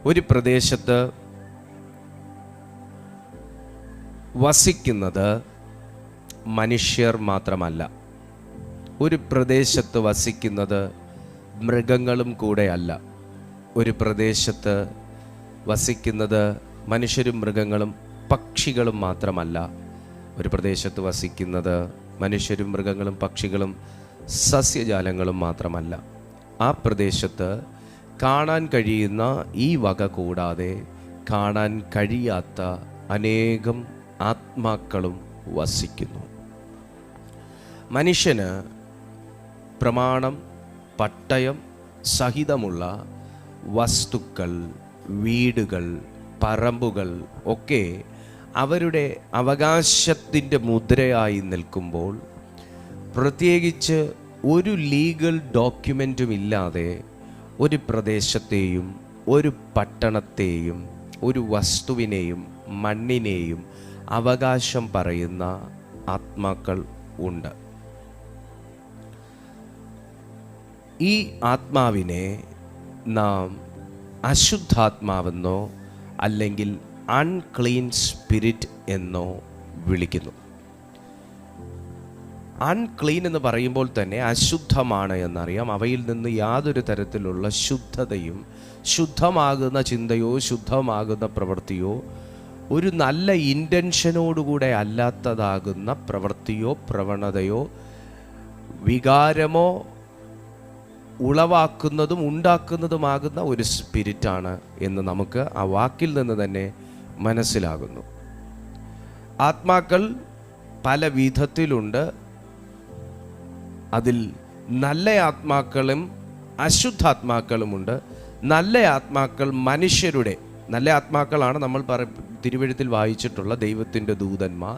ഒരു പ്രദേശത്ത് വസിക്കുന്നത് മനുഷ്യർ മാത്രമല്ല, ഒരു പ്രദേശത്ത് വസിക്കുന്നത് മൃഗങ്ങളും കൂടെയല്ല. ഒരു പ്രദേശത്ത് വസിക്കുന്നത് മനുഷ്യരും മൃഗങ്ങളും പക്ഷികളും മാത്രമല്ല. ഒരു പ്രദേശത്ത് വസിക്കുന്നത് മനുഷ്യരും മൃഗങ്ങളും പക്ഷികളും സസ്യജാലങ്ങളും മാത്രമല്ല. ആ പ്രദേശത്ത് കാണാൻ കഴിയുന്ന ഈ വക കൂടാതെ കാണാൻ കഴിയാത്ത അനേകം ആത്മാക്കളും വസിക്കുന്നു. മനുഷ്യന് പ്രമാണം, പട്ടയം സഹിതമുള്ള വസ്തുക്കൾ, വീടുകൾ, പറമ്പുകൾ ഒക്കെ അവരുടെ അവകാശത്തിൻ്റെ മുദ്രയായി നിൽക്കുമ്പോൾ, പ്രത്യേകിച്ച് ഒരു ലീഗൽ ഡോക്യുമെൻറ്റും ഇല്ലാതെ ഒരു പ്രദേശത്തെയും ഒരു പട്ടണത്തെയും ഒരു വസ്തുവിനെയും മണ്ണിനെയും അവകാശം പറയുന്ന ആത്മാക്കൾ ഉണ്ട്. ഈ ആത്മാവിനെ നാം അശുദ്ധാത്മാവെന്നോ അല്ലെങ്കിൽ അൺക്ലീൻ സ്പിരിറ്റ് എന്നോ വിളിക്കുന്നു. അൺക്ലീൻ എന്ന് പറയുമ്പോൾ തന്നെ അശുദ്ധമാണ് എന്നറിയാം. അവയിൽ നിന്ന് യാതൊരു തരത്തിലുള്ള ശുദ്ധതയും, ശുദ്ധമാകുന്ന ചിന്തയോ ശുദ്ധമാകുന്ന പ്രവൃത്തിയോ, ഒരു നല്ല ഇൻറ്റൻഷനോടുകൂടെ അല്ലാത്തതാകുന്ന പ്രവൃത്തിയോ പ്രവണതയോ വികാരമോ ഉളവാക്കുന്നതും ഉണ്ടാക്കുന്നതുമാകുന്ന ഒരു സ്പിരിറ്റാണ് എന്ന് നമുക്ക് ആ വാക്കിൽ നിന്ന് തന്നെ മനസ്സിലാകുന്നു. ആത്മാക്കൾ പല വിധത്തിലുണ്ട്. അതിൽ നല്ല ആത്മാക്കളും അശുദ്ധാത്മാക്കളുമുണ്ട്. നല്ല ആത്മാക്കൾ മനുഷ്യരുടെ നല്ല ആത്മാക്കളാണ് നമ്മൾ തിരുവെഴുത്തിൽ വായിച്ചിട്ടുള്ള ദൈവത്തിൻ്റെ ദൂതന്മാർ,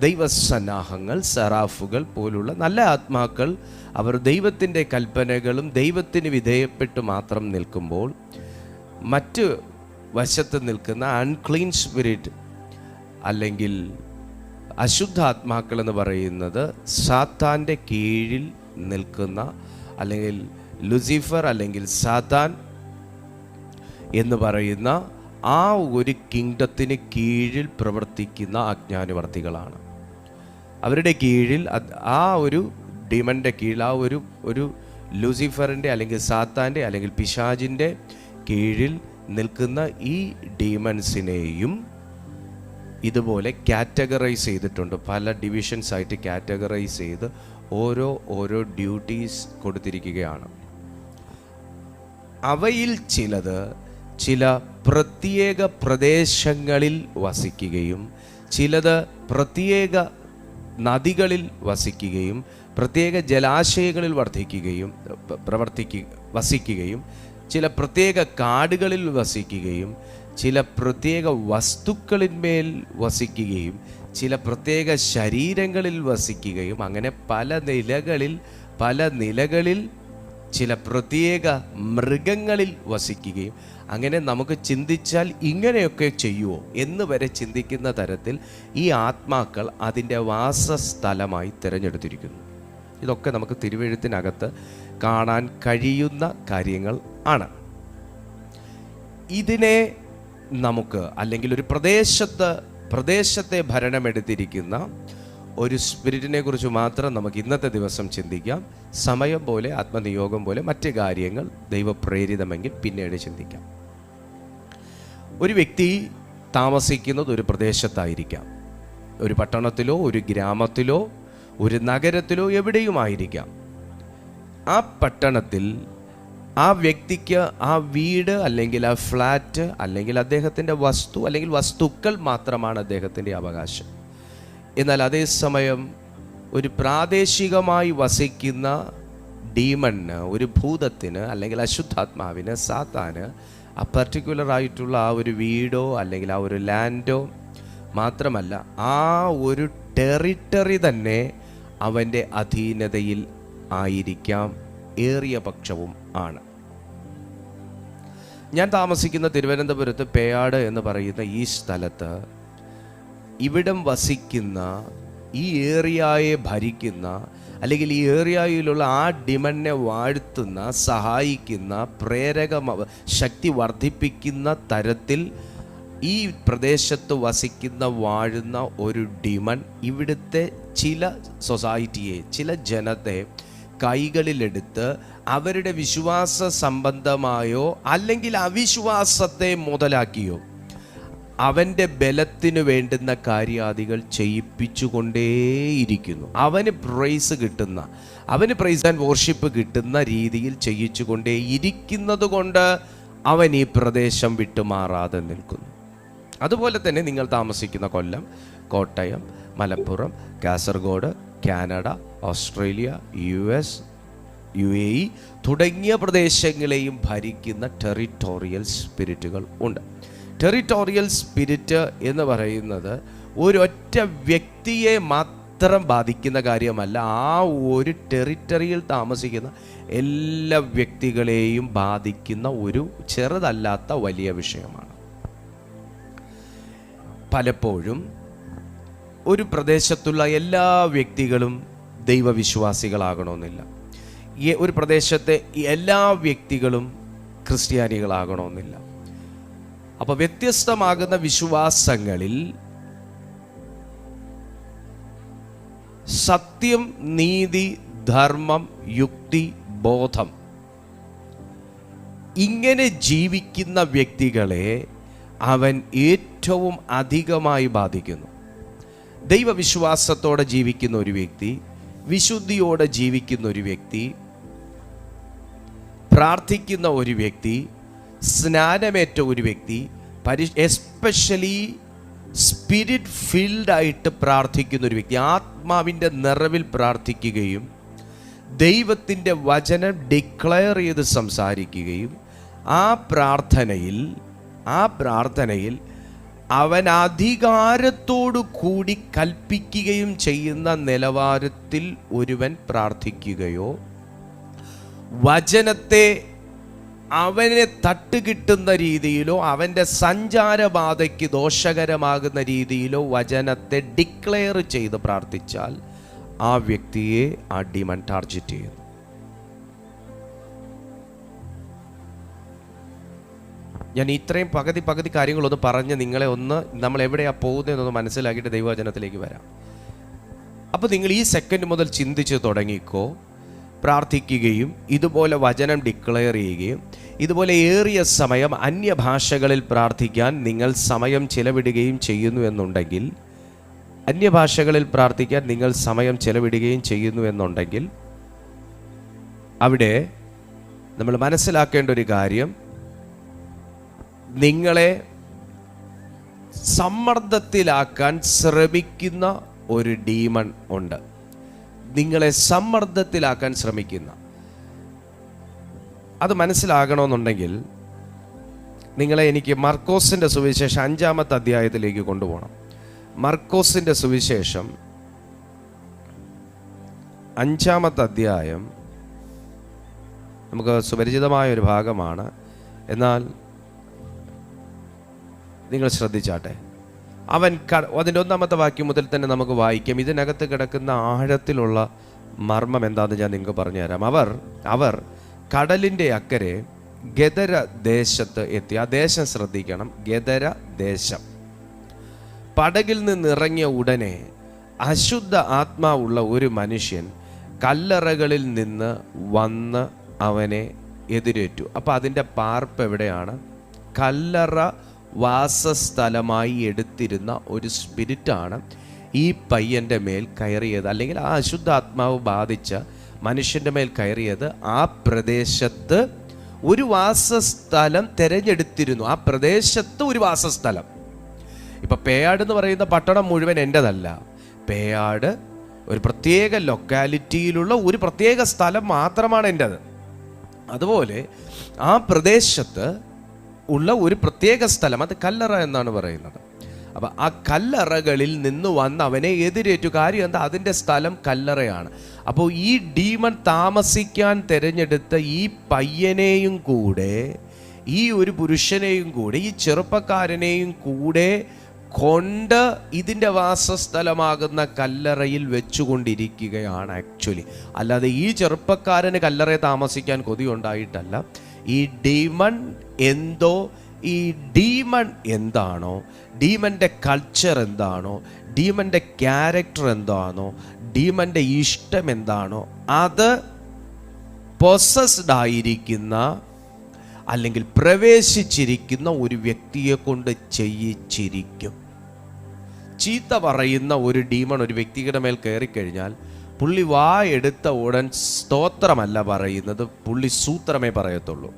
ദൈവസന്നാഹങ്ങൾ, സെറാഫുകൾ പോലുള്ള നല്ല ആത്മാക്കൾ. അവർ ദൈവത്തിൻ്റെ കൽപ്പനകളും ദൈവത്തിന് വിധേയപ്പെട്ട് മാത്രം നിൽക്കുമ്പോൾ, മറ്റ് വശത്ത് നിൽക്കുന്ന അൺക്ലീൻ സ്പിരിറ്റ് അല്ലെങ്കിൽ അശുദ്ധാത്മാക്കൾ എന്ന് പറയുന്നത് സാത്താൻ്റെ കീഴിൽ നിൽക്കുന്ന, അല്ലെങ്കിൽ ലുസിഫർ അല്ലെങ്കിൽ സാത്താൻ എന്ന് പറയുന്ന ആ ഒരു കിങ്ഡത്തിന് കീഴിൽ പ്രവർത്തിക്കുന്ന അജ്ഞാനവർത്തികളാണ്. അവരുടെ കീഴിൽ, ആ ഒരു ഡിമൻ്റെ കീഴിൽ, ആ ഒരു ലൂസിഫറിൻ്റെ അല്ലെങ്കിൽ സാത്താൻ്റെ അല്ലെങ്കിൽ പിശാചിൻ്റെ കീഴിൽ നിൽക്കുന്ന ഈ ഡീമൺസിനെയും ഇതുപോലെ കാറ്റഗറൈസ് ചെയ്തിട്ടുണ്ട്. പല ഡിവിഷൻസ് ആയിട്ട് കാറ്റഗറൈസ് ചെയ്ത് ഓരോ ഡ്യൂട്ടീസ് കൊടുത്തിരിക്കുകയാണ്. അവയിൽ ചിലത് ചില പ്രത്യേക പ്രദേശങ്ങളിൽ വസിക്കുകയും, ചിലത് പ്രത്യേക നദികളിൽ വസിക്കുകയും, പ്രത്യേക ജലാശയങ്ങളിൽ വസിക്കുകയും, ചില പ്രത്യേക കാടുകളിൽ വസിക്കുകയും, ചില പ്രത്യേക വസ്തുക്കളിന്മേൽ വസിക്കുകയും, ചില പ്രത്യേക ശരീരങ്ങളിൽ വസിക്കുകയും, അങ്ങനെ പല നിലകളിൽ ചില പ്രത്യേക മൃഗങ്ങളിൽ വസിക്കുകയും, അങ്ങനെ നമുക്ക് ചിന്തിച്ചാൽ ഇങ്ങനെയൊക്കെ ചെയ്യുമോ എന്ന് വരെ ചിന്തിക്കുന്ന തരത്തിൽ ഈ ആത്മാക്കൾ അതിൻ്റെ വാസസ്ഥലമായി തിരഞ്ഞെടുത്തിരിക്കുന്നു. ഇതൊക്കെ നമുക്ക് തിരുവെഴുത്തിനകത്ത് കാണാൻ കഴിയുന്ന കാര്യങ്ങൾ ആണ്. ഇതിനെ നമുക്ക്, അല്ലെങ്കിൽ ഒരു പ്രദേശത്തെ ഭരണമെടുത്തിരിക്കുന്ന ഒരു സ്പിരിറ്റിനെ കുറിച്ച് മാത്രം നമുക്ക് ഇന്നത്തെ ദിവസം ചിന്തിക്കാം. സമയം പോലെ, ആത്മനിയോഗം പോലെ മറ്റ് കാര്യങ്ങൾ ദൈവപ്രേരിതമെങ്കിൽ പിന്നീട് ചിന്തിക്കാം. ഒരു വ്യക്തി താമസിക്കുന്നത് ഒരു പ്രദേശത്തായിരിക്കാം. ഒരു പട്ടണത്തിലോ ഒരു ഗ്രാമത്തിലോ ഒരു നഗരത്തിലോ എവിടെയുമായിരിക്കാം. ആ പട്ടണത്തിൽ ആ വ്യക്തിക്ക് ആ വീട് അല്ലെങ്കിൽ ആ ഫ്ലാറ്റ് അല്ലെങ്കിൽ അദ്ദേഹത്തിൻ്റെ വസ്തു അല്ലെങ്കിൽ വസ്തുക്കൾ മാത്രമാണ് അദ്ദേഹത്തിൻ്റെ അവകാശം. എന്നാൽ അതേസമയം ഒരു പ്രാദേശികമായി വസിക്കുന്ന ഡീമണിന്, ഒരു ഭൂതത്തിന് അല്ലെങ്കിൽ അശുദ്ധാത്മാവിന്, സാത്താന് ആ പർട്ടിക്കുലർ ആയിട്ടുള്ള ആ ഒരു വീടോ അല്ലെങ്കിൽ ആ ഒരു ലാൻഡോ മാത്രമല്ല, ആ ഒരു ടെറിട്ടറി തന്നെ അവൻ്റെ അധീനതയിൽ ആയിരിക്കാം, ഏറിയ പക്ഷവും ആണ്. ഞാൻ താമസിക്കുന്ന തിരുവനന്തപുരത്ത് പേയാട് എന്ന് പറയുന്ന ഈ സ്ഥലത്ത് ഇവിടം വസിക്കുന്ന, ഈ ഏറിയയെ ഭരിക്കുന്ന അല്ലെങ്കിൽ ഈ ഏരിയയിലുള്ള ആ ഡിമനെ വാഴ്ത്തുന്ന, സഹായിക്കുന്ന, ശക്തി വർദ്ധിപ്പിക്കുന്ന തരത്തിൽ ഈ പ്രദേശത്ത് വസിക്കുന്ന, വാഴുന്ന ഒരു ഡിമൺ ഇവിടുത്തെ ചില സൊസൈറ്റിയെ, ചില ജനത്തെ കൈകളിലെടുത്ത് അവരുടെ വിശ്വാസ സംബന്ധമായോ അല്ലെങ്കിൽ അവിശ്വാസത്തെ മുതലാക്കിയോ അവൻ്റെ ബലത്തിന് വേണ്ടുന്ന കാര്യാദികൾ ചെയ്യിപ്പിച്ചുകൊണ്ടേയിരിക്കുന്നു. അവന് പ്രൈസ് കിട്ടുന്ന, അവന് പ്രൈസ് ആൻഡ് വർഷിപ്പ് കിട്ടുന്ന രീതിയിൽ ചെയ്യിച്ചുകൊണ്ടേയിരിക്കുന്നത് കൊണ്ട് അവൻ ഈ പ്രദേശം വിട്ടുമാറാതെ നിൽക്കുന്നു. അതുപോലെ തന്നെ നിങ്ങൾ താമസിക്കുന്ന Kollam, Kottayam, Malappuram, Kasaragod, Canada, Australia, US, UAE തുടങ്ങിയ പ്രദേശങ്ങളെയും ഭരിക്കുന്ന ടെറിട്ടോറിയൽ സ്പിരിറ്റുകൾ ഉണ്ട്. ടെറിട്ടോറിയൽ സ്പിരിറ്റ് എന്ന് പറയുന്നത് ഒരൊറ്റ വ്യക്തിയെ മാത്രം ബാധിക്കുന്ന കാര്യമല്ല, ആ ഒരു ടെറിട്ടറിയിൽ താമസിക്കുന്ന എല്ലാ വ്യക്തികളെയും ബാധിക്കുന്ന ഒരു ചെറുതല്ലാത്ത വലിയ വിഷയമാണ്. പലപ്പോഴും ഒരു പ്രദേശത്തുള്ള എല്ലാ വ്യക്തികളും ദൈവവിശ്വാസികളാകണമെന്നില്ല. ഒരു പ്രദേശത്തെ എല്ലാ വ്യക്തികളും ക്രിസ്ത്യാനികളാകണമെന്നില്ല. അപ്പോൾ വ്യത്യസ്തമാകുന്ന വിശ്വാസങ്ങളിൽ സത്യം, നീതി, ധർമ്മം, യുക്തി, ബോധം ഇങ്ങനെ ജീവിക്കുന്ന വ്യക്തികളെ അവൻ ഏറ്റവും അധികമായി ബാധിക്കുന്നു. ദൈവവിശ്വാസത്തോടെ ജീവിക്കുന്ന ഒരു വ്യക്തി, വിശുദ്ധിയോടെ ജീവിക്കുന്ന ഒരു വ്യക്തി, പ്രാർത്ഥിക്കുന്ന ഒരു വ്യക്തി, സ്നാനമേറ്റ ഒരു വ്യക്തി, എസ്പെഷ്യലി സ്പിരിറ്റ് ഫിൽഡായിട്ട് പ്രാർത്ഥിക്കുന്ന ഒരു വ്യക്തി, ആത്മാവിൻ്റെ നിറവിൽ പ്രാർത്ഥിക്കുകയും ദൈവത്തിൻ്റെ വചനം ഡിക്ലെയർ ചെയ്ത് സംസാരിക്കുകയും ആ പ്രാർത്ഥനയിൽ അവൻ അധികാരത്തോടു കൂടി കൽപ്പിക്കുകയും ചെയ്യുന്ന നിലവാരത്തിൽ ഒരുവൻ പ്രാർത്ഥിക്കുകയോ, വചനത്തെ അവനെ തട്ടുകിട്ടുന്ന രീതിയിലോ അവൻ്റെ സഞ്ചാരപാതയ്ക്ക് ദോഷകരമാകുന്ന രീതിയിലോ വചനത്തെ ഡിക്ലെയർ ചെയ്ത് പ്രാർത്ഥിച്ചാൽ ആ വ്യക്തിയെ ആ ഡിമൺ ടാർഗറ്റ് ചെയ്യുന്നു. ഞാൻ ഇത്രയും പകുതി കാര്യങ്ങളൊന്ന് പറഞ്ഞ് നിങ്ങളെ നമ്മൾ എവിടെയാണ് പോകുന്നതെന്നൊന്ന് മനസ്സിലാക്കിയിട്ട് ദൈവവചനത്തിലേക്ക് വരാം. അപ്പോൾ നിങ്ങൾ ഈ സെക്കൻഡ് മുതൽ ചിന്തിച്ച് തുടങ്ങിക്കോ. പ്രാർത്ഥിക്കുകയും ഇതുപോലെ വചനം ഡിക്ലെയർ ചെയ്യുകയും ഇതുപോലെ ഏറിയ സമയം അന്യഭാഷകളിൽ പ്രാർത്ഥിക്കാൻ നിങ്ങൾ സമയം ചിലവിടുകയും ചെയ്യുന്നു എന്നുണ്ടെങ്കിൽ, അവിടെ നമ്മൾ മനസ്സിലാക്കേണ്ട ഒരു കാര്യം, നിങ്ങളെ സമ്മർദ്ദത്തിലാക്കാൻ ശ്രമിക്കുന്ന ഒരു ഡീമൺ ഉണ്ട്. നിങ്ങളെ സമ്മർദ്ദത്തിലാക്കാൻ ശ്രമിക്കുന്ന, അത് മനസ്സിലാകണമെന്നുണ്ടെങ്കിൽ എനിക്ക് മർക്കോസിൻ്റെ സുവിശേഷം 5-ാമത്തെ അധ്യായത്തിലേക്ക് കൊണ്ടുപോകണം. മർക്കോസിൻ്റെ സുവിശേഷം 5-ാമത്തെ അധ്യായം നമുക്ക് സുപരിചിതമായ ഒരു ഭാഗമാണ്. എന്നാൽ നിങ്ങൾ ശ്രദ്ധിച്ചാട്ടെ, അതിൻ്റെ 1-ാമത്തെ വാക്യം മുതൽ തന്നെ നമുക്ക് വായിക്കാം. ഇതിനകത്ത് കിടക്കുന്ന ആഴത്തിലുള്ള മർമ്മം എന്താണെന്ന് ഞാൻ നിങ്ങൾക്ക് പറഞ്ഞുതരാം. അവർ കടലിൻ്റെ അക്കരെ ഗദര ദേശത്ത് എത്തി. ആ ദേശം ശ്രദ്ധിക്കണം, ഗദര ദേശം. പടകിൽ നിന്നിറങ്ങിയ ഉടനെ അശുദ്ധ ആത്മാവുള്ള ഒരു മനുഷ്യൻ കല്ലറകളിൽ നിന്ന് വന്ന് അവനെ എതിരേറ്റു. അപ്പോൾ അതിൻ്റെ പാർപ്പ് എവിടെയാണ്? കല്ലറ വാസസ്ഥലമായി എടുത്തിരുന്ന ഒരു സ്പിരിറ്റാണ് ഈ പയ്യൻ്റെ മേൽ കയറിയത്, അല്ലെങ്കിൽ ആ അശുദ്ധാത്മാവ് ബാധിച്ച മനുഷ്യൻ്റെ മേൽ കയറിയത്. ആ പ്രദേശത്ത് ഒരു വാസസ്ഥലം തിരഞ്ഞെടുത്തിരുന്നു. ആ പ്രദേശത്ത് ഒരു വാസസ്ഥലം. ഇപ്പം പേയാട് എന്ന് പറയുന്ന പട്ടണം മുഴുവൻ എൻ്റെതല്ല. പേയാട് ഒരു പ്രത്യേക ലൊക്കാലിറ്റിയിലുള്ള ഒരു പ്രത്യേക സ്ഥലം മാത്രമാണ് എൻ്റെത്. അതുപോലെ ആ പ്രദേശത്ത് ഉള്ള ഒരു പ്രത്യേക സ്ഥലം, അത് കല്ലറ എന്നാണ് പറയുന്നത്. അപ്പം ആ കല്ലറകളിൽ നിന്ന് വന്ന് അവനെ എതിരേറ്റു. കാര്യം എന്താ? അതിൻ്റെ സ്ഥലം കല്ലറയാണ്. അപ്പോൾ ഈ ഡീമൺ താമസിക്കാൻ തിരഞ്ഞെടുത്ത ഈ പയ്യനെയും കൂടെ, ഈ ഒരു പുരുഷനെയും കൂടെ, ഈ ചെറുപ്പക്കാരനെയും കൂടെ കൊണ്ട് ഇതിൻ്റെ വാസസ്ഥലമാകുന്ന കല്ലറയിൽ വെച്ചുകൊണ്ടിരിക്കുകയാണ് ആക്ച്വലി. അല്ലാതെ ഈ ചെറുപ്പക്കാരന് കല്ലറയിൽ താമസിക്കാൻ കൊതിയുണ്ടായിട്ടല്ല. ഈ ഡീമൺ എന്തോ, ഈ ഡീമൺ എന്താണോ, ഡീമൻ്റെ കൾച്ചർ എന്താണോ, ഡീമൻ്റെ ക്യാരക്ടർ എന്താണോ, ഡീമൻ്റെ ഇഷ്ടം എന്താണോ, അത് പൊസസ്ഡ് ആയിരിക്കുന്ന അല്ലെങ്കിൽ പ്രവേശിച്ചിരിക്കുന്ന ഒരു വ്യക്തിയെ കൊണ്ട് ചെയ്യിച്ചിരിക്കും. ചീത്ത പറയുന്ന ഒരു ഡീമൺ ഒരു വ്യക്തിയുടെ മേൽ കയറിക്കഴിഞ്ഞാൽ പുള്ളി എടുത്ത ഉടൻ സ്തോത്രമല്ല പറയുന്നത്, പുള്ളി സൂത്രമേ പറയത്തുള്ളൂ.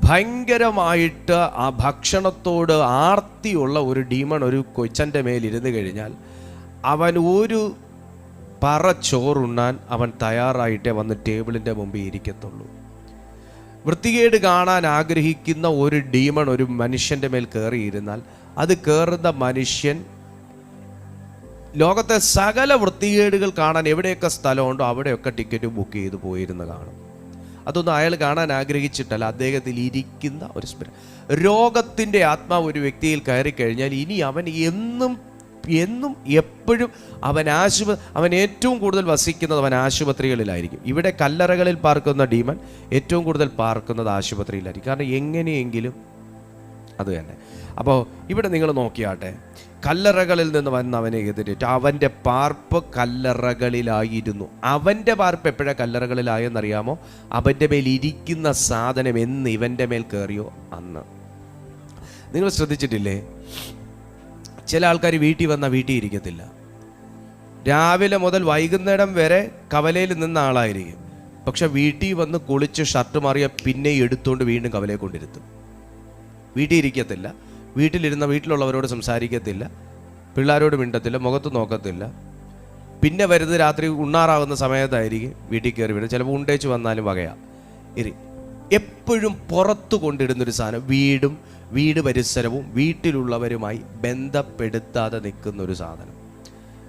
ഭയങ്കരമായിട്ട് ആ ഭക്ഷണത്തോട് ആർത്തിയുള്ള ഒരു ഡീമൺ ഒരു കൊച്ചൻ്റെ മേലിരുന്ന് കഴിഞ്ഞാൽ അവൻ ഒരു പറ ചോറുണ്ണാൻ അവൻ തയ്യാറായിട്ടേ വന്ന് ടേബിളിൻ്റെ മുമ്പിൽ ഇരിക്കത്തുള്ളൂ. വൃത്തികേട് കാണാൻ ആഗ്രഹിക്കുന്ന ഒരു ഡീമൺ ഒരു മനുഷ്യൻ്റെ മേൽ കയറിയിരുന്നാൽ അത് കയറുന്ന മനുഷ്യൻ ലോകത്തെ സകല വൃത്തികേടുകൾ കാണാൻ എവിടെയൊക്കെ സ്ഥലമുണ്ടോ അവിടെയൊക്കെ ടിക്കറ്റ് ബുക്ക് ചെയ്ത് പോയിരുന്ന് കാണും. അതൊന്നും അയാൾ കാണാൻ ആഗ്രഹിച്ചിട്ടല്ല, അദ്ദേഹത്തിൽ ഇരിക്കുന്ന ഒരു സ്പിരിറ്റ്. രോഗത്തിൻ്റെ ആത്മാവ് ഒരു വ്യക്തിയിൽ കയറിക്കഴിഞ്ഞാൽ ഇനി അവൻ എന്നും എപ്പോഴും അവൻ ഏറ്റവും കൂടുതൽ വസിക്കുന്നത് അവൻ ആശുപത്രികളിലായിരിക്കും. ഇവിടെ കല്ലറകളിൽ പാർക്കുന്ന ഡീമൺ ഏറ്റവും കൂടുതൽ പാർക്കുന്നത് ആശുപത്രിയിലായിരിക്കും. കാരണം എങ്ങനെയെങ്കിലും അത് തന്നെ. അപ്പോൾ ഇവിടെ നിങ്ങൾ നോക്കിയാട്ടെ, കല്ലറകളിൽ നിന്ന് വന്ന് അവനെ എതിരേറ്റ് അവൻ്റെ പാർപ്പ് കല്ലറകളിലായിരുന്നു. അവൻ്റെ പാർപ്പ് എപ്പോഴാണ് കല്ലറകളിലായെന്നറിയാമോ? അവൻ്റെ മേൽ ഇരിക്കുന്ന സാധനം എന്ന് ഇവൻ്റെ മേൽ കയറിയോ അന്ന്. നിങ്ങൾ ശ്രദ്ധിച്ചിട്ടില്ലേ, ചില ആൾക്കാർ വീട്ടിൽ വന്നാൽ വീട്ടിൽ ഇരിക്കത്തില്ല. രാവിലെ മുതൽ വൈകുന്നേരം വരെ കവലയിൽ നിന്ന ആളായിരിക്കും. പക്ഷെ വീട്ടിൽ വന്ന് കുളിച്ച് ഷർട്ട് മാറിയ പിന്നെ എടുത്തുകൊണ്ട് വീണ്ടും കവലയെ കൊണ്ടിരുത്തും. വീട്ടിൽ ഇരിക്കത്തില്ല, വീട്ടിലുള്ളവരോട് സംസാരിക്കത്തില്ല, പിള്ളേരോട് മിണ്ടത്തില്ല, മുഖത്ത് നോക്കത്തില്ല. പിന്നെ വരുന്നത് രാത്രി ഉണ്ണാറാകുന്ന സമയത്തായിരിക്കും വീട്ടിൽ കയറി വീട്. ചിലപ്പോൾ ഉണ്ടേച്ച് വന്നാലും വകയാ. എപ്പോഴും പുറത്തു കൊണ്ടിടുന്നൊരു സാധനം, വീട് പരിസരവും വീട്ടിലുള്ളവരുമായി ബന്ധപ്പെടുത്താതെ നിൽക്കുന്ന ഒരു സാധനം.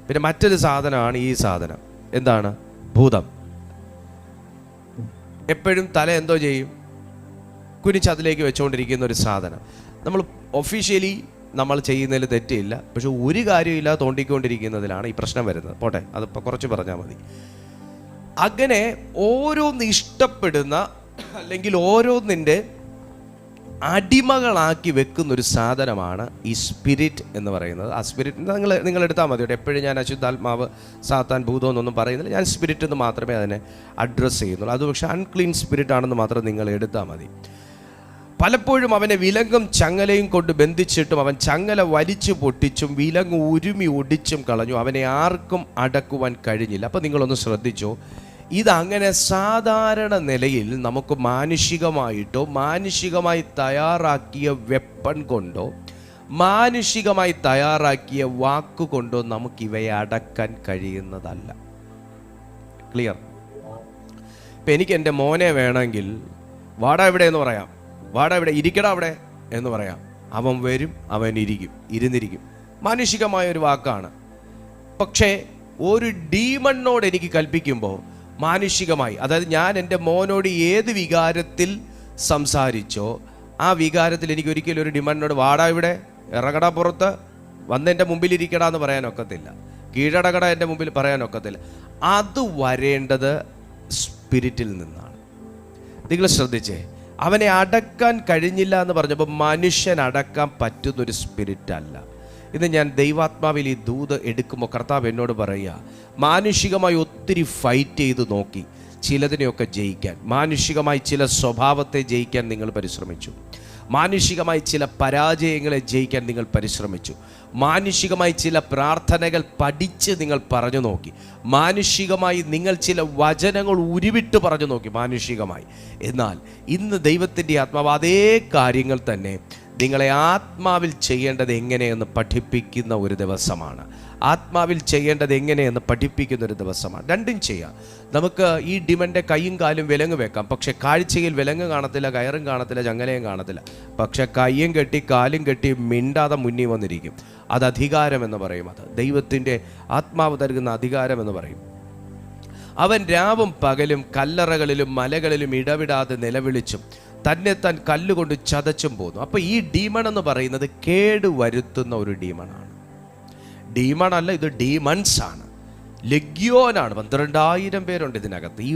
പിന്നെ മറ്റൊരു സാധനമാണ് ഈ സാധനം. എന്താണ്? ഭൂതം. എപ്പോഴും തല എന്തോ ചെയ്യും, കുനിച്ചതിലേക്ക് വെച്ചുകൊണ്ടിരിക്കുന്ന ഒരു സാധനം. നമ്മൾ ഒഫീഷ്യലി നമ്മൾ ചെയ്യുന്നതിൽ തെറ്റില്ല, പക്ഷെ ഒരു കാര്യമില്ല തോണ്ടിക്കൊണ്ടിരിക്കുന്നതിലാണ് ഈ പ്രശ്നം വരുന്നത്. പോട്ടെ, അതിപ്പോൾ കുറച്ച് പറഞ്ഞാൽ മതി. അങ്ങനെ ഓരോന്ന് ഇഷ്ടപ്പെടുന്ന അല്ലെങ്കിൽ ഓരോന്നിൻ്റെ അടിമകളാക്കി വെക്കുന്നൊരു സാധനമാണ് ഈ സ്പിരിറ്റ് എന്ന് പറയുന്നത്. ആ സ്പിരിറ്റ് നിങ്ങൾ എടുത്താൽ മതി. എപ്പോഴും ഞാൻ അശുദ്ധാത്മാവ്, സാത്താൻ, ഭൂതം എന്നൊന്നും പറയുന്നില്ല. ഞാൻ സ്പിരിറ്റ് എന്ന് മാത്രമേ അതിനെ അഡ്രസ്സ് ചെയ്യുന്നുള്ളൂ. അത് പക്ഷേ അൺക്ലീൻ സ്പിരിറ്റ് ആണെന്ന് മാത്രം നിങ്ങൾ എടുത്താൽ മതി. പലപ്പോഴും അവനെ വിലങ്ങും ചങ്ങലയും കൊണ്ട് ബന്ധിച്ചിട്ടും അവൻ ചങ്ങല വലിച്ചു പൊട്ടിച്ചും വിലങ്ങ് ഉരുമി ഒടിച്ചും കളഞ്ഞു. അവനെ ആർക്കും അടക്കുവാൻ കഴിഞ്ഞില്ല. അപ്പോൾ നിങ്ങളൊന്ന് ശ്രദ്ധിച്ചോ, ഇതങ്ങനെ സാധാരണ നിലയിൽ നമുക്ക് മാനുഷികമായിട്ടോ മാനുഷികമായി തയ്യാറാക്കിയ വെപ്പൺ കൊണ്ടോ മാനുഷികമായി തയ്യാറാക്കിയ വാക്കുകൊണ്ടോ നമുക്കിവയെ അടക്കാൻ കഴിയുന്നതല്ല. ക്ലിയർ? ഇപ്പം എനിക്ക് എൻ്റെ മോനെ വേണമെങ്കിൽ വാടാ ഇവിടെ എന്ന് പറയാം, വാടാ ഇവിടെ, ഇരിക്കടാ അവിടെ എന്ന് പറയാം. അവൻ വരും, അവൻ ഇരുന്നിരിക്കും. മാനുഷികമായ ഒരു വാക്കാണ്. പക്ഷേ ഒരു ഡീമണിനോട് എനിക്ക് കൽപ്പിക്കുമ്പോൾ മാനുഷികമായി, അതായത് ഞാൻ എൻ്റെ മോനോട് ഏത് വികാരത്തിൽ സംസാരിച്ചോ ആ വികാരത്തിൽ എനിക്ക് ഒരിക്കലും ഒരു ഡീമണിനോട് വാടാ ഇവിടെ, ഇറങ്ങടാ പുറത്ത്, വന്നെൻ്റെ മുമ്പിൽ ഇരിക്കടാ എന്ന് പറയാനൊക്കത്തില്ല, കീഴടകട എൻ്റെ മുമ്പിൽ പറയാനൊക്കത്തില്ല. അത് വരേണ്ടത് സ്പിരിറ്റിൽ നിന്നാണ്. നിങ്ങൾ ശ്രദ്ധിച്ചേ, അവനെ അടക്കാൻ കഴിഞ്ഞില്ല എന്ന് പറഞ്ഞപ്പോൾ മനുഷ്യൻ അടക്കാൻ പറ്റുന്നൊരു സ്പിരിറ്റ് അല്ല. ഇന്ന് ഞാൻ ദൈവാത്മാവിൽ ഈ ദൂത് എടുക്കുമ്പോൾ കർത്താവ് എന്നോട് പറയുക, മാനുഷികമായി ഒത്തിരി ഫൈറ്റ് ചെയ്ത് നോക്കി ചിലതിനെയൊക്കെ ജയിക്കാൻ, മാനുഷികമായി ചില സ്വഭാവത്തെ ജയിക്കാൻ നിങ്ങൾ പരിശ്രമിച്ചു, മാനുഷികമായി ചില പരാജയങ്ങളെ ജയിക്കാൻ നിങ്ങൾ പരിശ്രമിച്ചു, മാനുഷികമായി ചില പ്രാർത്ഥനകൾ പഠിച്ച് നിങ്ങൾ പറഞ്ഞു നോക്കി, മാനുഷികമായി നിങ്ങൾ ചില വചനങ്ങൾ ഉരുവിട്ട് പറഞ്ഞു നോക്കി മാനുഷികമായി. എന്നാൽ ഇന്ന് ദൈവത്തിൻ്റെ ആത്മാവ് അതേ കാര്യങ്ങൾ തന്നെ നിങ്ങളെ ആത്മാവിൽ ചെയ്യേണ്ടത് എങ്ങനെയെന്ന് പഠിപ്പിക്കുന്ന ഒരു ദിവസമാണ്. ആത്മാവിൽ ചെയ്യേണ്ടത് എങ്ങനെയെന്ന് പഠിപ്പിക്കുന്ന ഒരു ദിവസമാണ്. രണ്ടും ചെയ്യാം. നമുക്ക് ഈ ഡിമൻ്റെ കൈയും കാലും വിലങ്ങ് വെക്കാം, പക്ഷെ കാഴ്ചയിൽ വിലങ്ങ് കാണത്തില്ല, കയറും കാണത്തില്ല, ചങ്ങലയും കാണത്തില്ല. പക്ഷെ കയ്യും കെട്ടി കാലും കെട്ടി മിണ്ടാതെ മുന്നിൽ വന്നിരിക്കും. അത് അധികാരമെന്ന് പറയും. അത് ദൈവത്തിൻ്റെ ആത്മാവ് നൽകുന്ന അധികാരമെന്ന് പറയും. അവൻ രാവും പകലും കല്ലറകളിലും മലകളിലും ഇടവിടാതെ നിലവിളിച്ചും തന്നെ താൻ കല്ലുകൊണ്ട് ചതച്ചും പോന്നു. അപ്പോൾ ഈ ഡീമൺ എന്ന് പറയുന്നത് കേടുവരുത്തുന്ന ഒരു ഡീമണാണ്. ഡീമൺ അല്ല, ഇത് ഡീമൺസ് ആണ്, ലെഗ്യോനാണ്. 12,000 പേരുണ്ട് ഇതിനകത്ത്. ഈ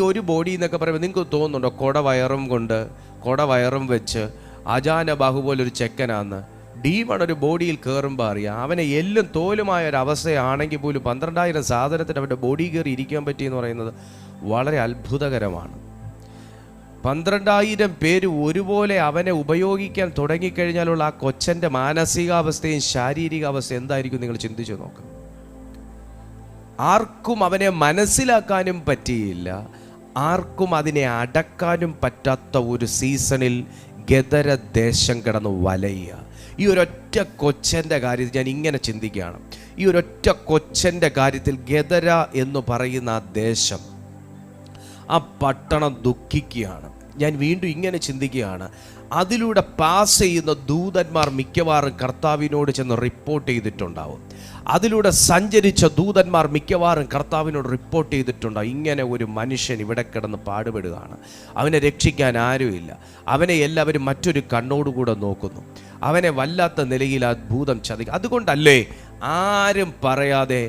ഒരു ബോഡി എന്നൊക്കെ പറയുമ്പോൾ നിങ്ങൾക്ക് തോന്നുന്നുണ്ടോ കൊടവയറും വെച്ച് അജാന ബാഹുപോലൊരു ചെക്കനാന്ന്? ഡീമൺ ഒരു ബോഡിയിൽ കയറുമ്പോൾ അറിയാം. അവനെ എല്ലും തോലുമായ ഒരു അവസ്ഥയാണെങ്കിൽ പോലും 12,000 സാധനത്തിന് അവൻ്റെ ബോഡി കയറി ഇരിക്കാൻ പറ്റിയെന്ന് പറയുന്നത് വളരെ അത്ഭുതകരമാണ്. 12,000 പേര് ഒരുപോലെ അവനെ ഉപയോഗിക്കാൻ തുടങ്ങിക്കഴിഞ്ഞാലുള്ള ആ കൊച്ചൻ്റെ മാനസികാവസ്ഥയും ശാരീരികാവസ്ഥയും എന്തായിരിക്കും നിങ്ങൾ ചിന്തിച്ചു നോക്കുക. ആർക്കും അവനെ മനസ്സിലാക്കാനും പറ്റിയില്ല, ആർക്കും അതിനെ അടക്കാനും പറ്റാത്ത ഒരു സീസണിൽ ഗദര ദേശം കിടന്ന് വലയുക. ഈ ഒരൊറ്റ കൊച്ചൻ്റെ കാര്യത്തിൽ ഞാൻ ഇങ്ങനെ ചിന്തിക്കുകയാണ്. ഈ ഒരൊറ്റ കൊച്ചൻ്റെ കാര്യത്തിൽ ഗദര എന്ന് പറയുന്ന ആ ദേശം, ആ പട്ടണം ദുഃഖിക്കുകയാണ്. ഞാൻ വീണ്ടും ഇങ്ങനെ ചിന്തിക്കുകയാണ്, അതിലൂടെ പാസ് ചെയ്യുന്ന ദൂതന്മാർ മിക്കവാറും കർത്താവിനോട് ചെന്ന് റിപ്പോർട്ട് ചെയ്തിട്ടുണ്ടാവും. അതിലൂടെ സഞ്ചരിച്ച ദൂതന്മാർ മിക്കവാറും കർത്താവിനോട് റിപ്പോർട്ട് ചെയ്തിട്ടുണ്ടാവും, ഇങ്ങനെ ഒരു മനുഷ്യൻ ഇവിടെ കിടന്ന് പാടുപെടുകയാണ്, അവനെ രക്ഷിക്കാൻ ആരുമില്ല, അവനെ എല്ലാവരും മറ്റൊരു കണ്ണോടുകൂടെ നോക്കുന്നു, അവനെ വല്ലാത്ത നിലയിൽ ആ ഭൂതം ചതിക്കുക. അതുകൊണ്ടല്ലേ ആരും പറയാതെ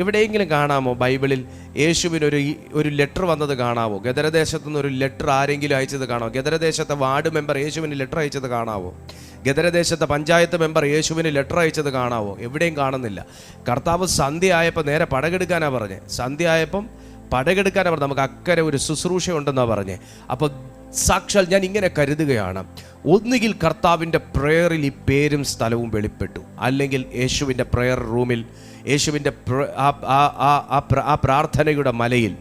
എവിടെയെങ്കിലും കാണാമോ ബൈബിളിൽ യേശുവിനൊരു ലെറ്റർ വന്നത് കാണാവോ? ഗദരദേശത്തു നിന്ന് ഒരു ലെറ്റർ ആരെങ്കിലും അയച്ചത് കാണാമോ? ഗദരദേശത്തെ വാർഡ് മെമ്പർ യേശുവിന് ലെറ്റർ അയച്ചത് കാണാവോ? ഗദരദേശത്തെ പഞ്ചായത്ത് മെമ്പർ യേശുവിന് ലെറ്റർ അയച്ചത് കാണാവോ? എവിടെയും കാണുന്നില്ല. കർത്താവ് സന്ധ്യ ആയപ്പോൾ നേരെ പടകെടുക്കാനാണ് പറഞ്ഞത്. സന്ധ്യ ആയപ്പം പടകെടുക്കാനാണ് പറഞ്ഞത്. നമുക്ക് അക്കരെ ഒരു ശുശ്രൂഷ ഉണ്ടെന്നാണ് പറഞ്ഞത്. അപ്പോൾ സാക്ഷാൽ ഞാൻ ഇങ്ങനെ കരുതുകയാണ്, ഒന്നുകിൽ കർത്താവിൻ്റെ പ്രേയറിൽ ഈ പേരും സ്ഥലവും വെളിപ്പെട്ടു, അല്ലെങ്കിൽ യേശുവിൻ്റെ പ്രേയർ റൂമിൽ, യേശുവിൻ്റെ ആ പ്രാർത്ഥനയുടെ മലയിൽ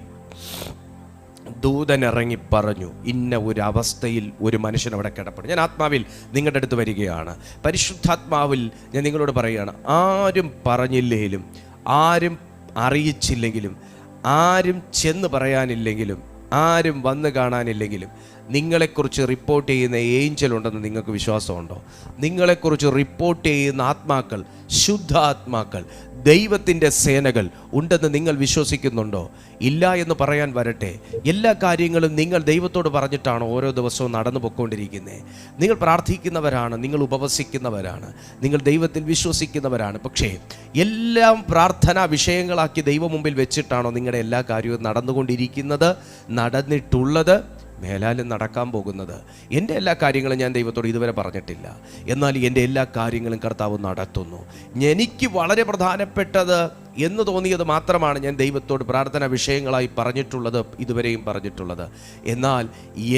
ദൂതൻ ഇറങ്ങി പറഞ്ഞു, ഇന്ന ഒരു അവസ്ഥയിൽ ഒരു മനുഷ്യൻ അവിടെ കിടപ്പെടും. ഞാൻ ആത്മാവിൽ നിങ്ങളുടെ അടുത്ത് വരികയാണ്, പരിശുദ്ധാത്മാവിൽ ഞാൻ നിങ്ങളോട് പറയുകയാണ്, ആരും പറഞ്ഞില്ലെങ്കിലും, ആരും അറിയിച്ചില്ലെങ്കിലും, ആരും ചെന്ന് പറയാനില്ലെങ്കിലും, ആരും വന്ന് കാണാനില്ലെങ്കിലും, നിങ്ങളെക്കുറിച്ച് റിപ്പോർട്ട് ചെയ്യുന്ന ഏഞ്ചൽ ഉണ്ടെന്ന് നിങ്ങൾക്ക് വിശ്വാസമുണ്ടോ? നിങ്ങളെക്കുറിച്ച് റിപ്പോർട്ട് ചെയ്യുന്ന ആത്മാക്കൾ, ശുദ്ധ ആത്മാക്കൾ, ദൈവത്തിൻ്റെ സേനകൾ ഉണ്ടെന്ന് നിങ്ങൾ വിശ്വസിക്കുന്നുണ്ടോ? ഇല്ല എന്ന് പറയാൻ വരട്ടെ. എല്ലാ കാര്യങ്ങളും നിങ്ങൾ ദൈവത്തോട് പറഞ്ഞിട്ടാണ് ഓരോ ദിവസവും നടന്നു പൊയ്ക്കൊണ്ടിരിക്കുന്നത്. നിങ്ങൾ പ്രാർത്ഥിക്കുന്നവരാണ്, നിങ്ങൾ ഉപവസിക്കുന്നവരാണ്, നിങ്ങൾ ദൈവത്തിൽ വിശ്വസിക്കുന്നവരാണ്. പക്ഷേ എല്ലാം പ്രാർത്ഥനാ വിഷയങ്ങളാക്കി ദൈവം മുമ്പിൽ വെച്ചിട്ടാണോ നിങ്ങളുടെ എല്ലാ കാര്യവും നടന്നുകൊണ്ടിരിക്കുന്നത്, നടന്നിട്ടുള്ളത്, മേലാലും നടക്കാൻ പോകുന്നത്? എൻ്റെ എല്ലാ കാര്യങ്ങളും ഞാൻ ദൈവത്തോട് ഇതുവരെ പറഞ്ഞിട്ടില്ല, എന്നാൽ എൻ്റെ എല്ലാ കാര്യങ്ങളും കർത്താവ് നടത്തുന്നു. എനിക്ക് വളരെ പ്രധാനപ്പെട്ടത് എന്ന് തോന്നിയത് മാത്രമാണ് ഞാൻ ദൈവത്തോട് പ്രാർത്ഥന വിഷയങ്ങളായി പറഞ്ഞിട്ടുള്ളത്, ഇതുവരെയും പറഞ്ഞിട്ടുള്ളത്. എന്നാൽ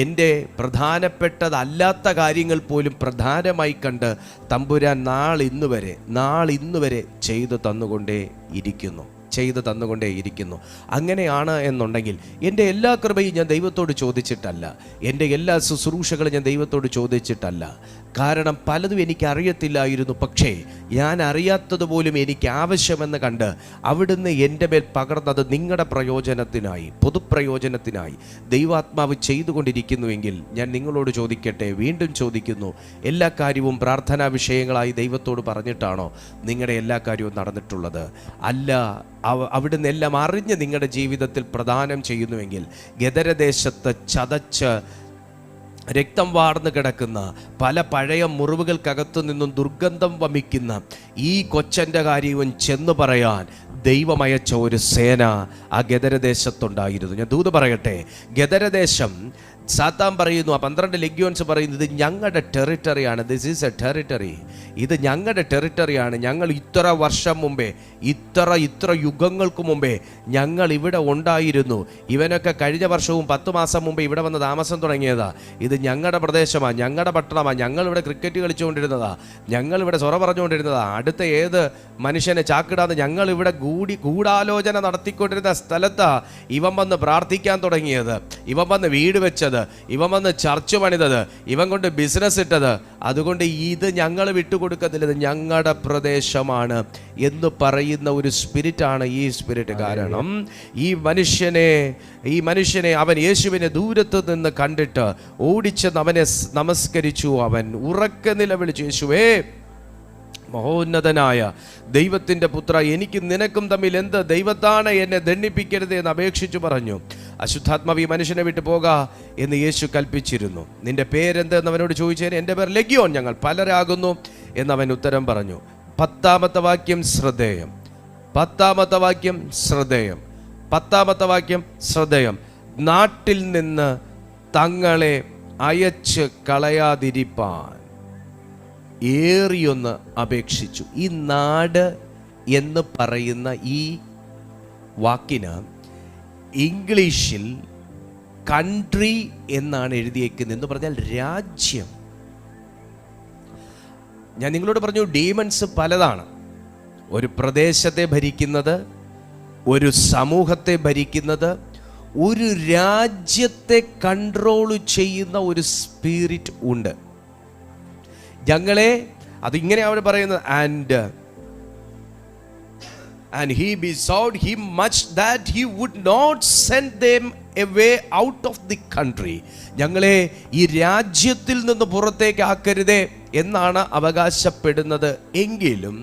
എൻ്റെ പ്രധാനപ്പെട്ടതല്ലാത്ത കാര്യങ്ങൾ പോലും പ്രധാനമായി കണ്ട് തമ്പുരാൻ നാളിന്ന് വരെ ചെയ്തു തന്നുകൊണ്ടേയിരിക്കുന്നു. അങ്ങനെയാണ് എന്നുണ്ടെങ്കിൽ എൻ്റെ എല്ലാ കൃപയും ഞാൻ ദൈവത്തോട് ചോദിച്ചിട്ടല്ല, എൻ്റെ എല്ലാ ശുശ്രൂഷകളും ഞാൻ ദൈവത്തോട് ചോദിച്ചിട്ടല്ല. കാരണം പലതും എനിക്ക് അറിയത്തില്ലായിരുന്നു. പക്ഷേ ഞാൻ അറിയാത്തതുപോലും എനിക്ക് ആവശ്യമെന്ന് കണ്ട് അവിടുന്ന് എൻ്റെ മേൽ പകർന്നത് നിങ്ങളുടെ പ്രയോജനത്തിനായി, പൊതുപ്രയോജനത്തിനായി ദൈവാത്മാവ് ചെയ്തുകൊണ്ടിരിക്കുന്നുവെങ്കിൽ ഞാൻ നിങ്ങളോട് ചോദിക്കട്ടെ, വീണ്ടും ചോദിക്കുന്നു, എല്ലാ കാര്യവും പ്രാർത്ഥനാ വിഷയങ്ങളായി ദൈവത്തോട് പറഞ്ഞിട്ടാണോ നിങ്ങളുടെ എല്ലാ കാര്യവും നടന്നിട്ടുള്ളത്? അല്ല, അവിടുന്ന് എല്ലാം അറിഞ്ഞ് നിങ്ങളുടെ ജീവിതത്തിൽ പ്രദാനം ചെയ്യുന്നുവെങ്കിൽ, ഗദരദേശത്ത് ചതച്ച് രക്തം വാർന്നു കിടക്കുന്ന, പല പഴയ മുറിവുകൾക്കകത്തു നിന്നും ദുർഗന്ധം വമിക്കുന്ന ഈ കൊച്ചൻ്റെ കാര്യവും ചെന്ന് പറയാൻ ദൈവമയച്ച ഒരു സേന ആ ഗദരദേശത്തുണ്ടായിരുന്നു. ഞാൻ ദൂത് പറയട്ടെ, ഗദരദേശം സാത്താൻ പറയുന്നു, ആ 12 ലെഗ്യോൺസ് പറയുന്നത്, ഇത് ഞങ്ങളുടെ ടെറിട്ടറിയാണ്, ദിസ് ഈസ് എ ടെറിട്ടറി, ഇത് ഞങ്ങളുടെ ടെറിട്ടറിയാണ്. ഞങ്ങൾ ഇത്ര വർഷം മുമ്പേ, ഇത്ര യുഗങ്ങൾക്ക് മുമ്പേ ഞങ്ങൾ ഇവിടെ ഉണ്ടായിരുന്നു. ഇവനൊക്കെ കഴിഞ്ഞ വർഷവും 10 മാസം മുമ്പേ ഇവിടെ വന്ന് താമസം തുടങ്ങിയതാ. ഇത് ഞങ്ങളുടെ പ്രദേശമാണ്, ഞങ്ങളുടെ പട്ടണമാണ്, ഞങ്ങളിവിടെ ക്രിക്കറ്റ് കളിച്ചുകൊണ്ടിരുന്നതാ, ഞങ്ങളിവിടെ സൊറ പറഞ്ഞുകൊണ്ടിരുന്നതാ. അടുത്ത ഏത് മനുഷ്യനെ ചാക്കിടാതെ ഞങ്ങളിവിടെ ഗൂഢാലോചന നടത്തിക്കൊണ്ടിരുന്ന സ്ഥലത്താ ഇവൻ വന്ന് പ്രാർത്ഥിക്കാൻ തുടങ്ങിയത്, ഇവൻ വന്ന് വീട് വെച്ചത്, ഇവൻ വന്ന് ചർച്ച് പണിതത്, ഇവൻ കൊണ്ട് ബിസിനസ് ഇട്ടത്. അതുകൊണ്ട് ഇത് ഞങ്ങൾ വിട്ടുകൊടുക്കത്തില്ല, ഇത് ഞങ്ങളുടെ പ്രദേശമാണ് എന്ന് പറയുന്ന ഒരു സ്പിരിറ്റാണ് ഈ സ്പിരിറ്റ്. കാരണം ഈ മനുഷ്യനെ അവൻ യേശുവിനെ ദൂരത്ത് നിന്ന് കണ്ടിട്ട് ഓടിച്ചെന്ന് അവനെ നമസ്കരിച്ചു. അവൻ ഉറക്കെ നിലവിളിച്ചു, യേശുവേ, മഹോന്നതനായ ദൈവത്തിൻ്റെ പുത്ര, എനിക്ക് നിനക്കും തമ്മിൽ എന്ത്? ദൈവത്താണ് എന്നെ ദണ്ഡിപ്പിക്കരുത് എന്ന് അപേക്ഷിച്ചു പറഞ്ഞു. അശുദ്ധാത്മാവ് ഈ മനുഷ്യനെ വിട്ടു പോക എന്ന് യേശു കൽപ്പിച്ചിരുന്നു. നിന്റെ പേരെന്ത് എന്നവനോട് ചോദിച്ചതിന് എൻ്റെ പേർ ലെഗ്യോൻ, ഞങ്ങൾ പലരാകുന്നു എന്നവൻ ഉത്തരം പറഞ്ഞു. 10-ാമത്തെ വാക്യം ശ്രദ്ധേയം. 10-ാമത്തെ വാക്യം ശ്രദ്ധേയം. 10-ാമത്തെ വാക്യം ശ്രദ്ധേയം. നാട്ടിൽ നിന്ന് തങ്ങളെ അയച്ച് കളയാതിരിപ്പാൻ ഏറിയൊന്ന് അപേക്ഷിച്ചു. ഈ നാട് എന്ന് പറയുന്ന ഈ വാക്കിന് ഇംഗ്ലീഷിൽ കൺട്രി എന്നാണ് എഴുതിയേക്കുന്നത്. എന്ന് പറഞ്ഞാൽ രാജ്യം. ഞാൻ നിങ്ങളോട് പറഞ്ഞു, ഡീമൺസ് പലതാണ്. ഒരു പ്രദേശത്തെ ഭരിക്കുന്നത്, ഒരു സമൂഹത്തെ ഭരിക്കുന്നത്, ഒരു രാജ്യത്തെ കൺട്രോൾ ചെയ്യുന്ന ഒരു സ്പിരിറ്റ് ഉണ്ട്. ഞങ്ങളെ അതിങ്ങനെ അവർ പറയുന്നത്, and he besought him much that he would not send them away out of the country. ഞങ്ങളെ ഈ രാജ്യത്തിൽ നിന്ന് പുറത്തേക്ക് ആക്കരുതേ എന്നാണ് അവകാശപ്പെടുന്നത്. എങ്കിലും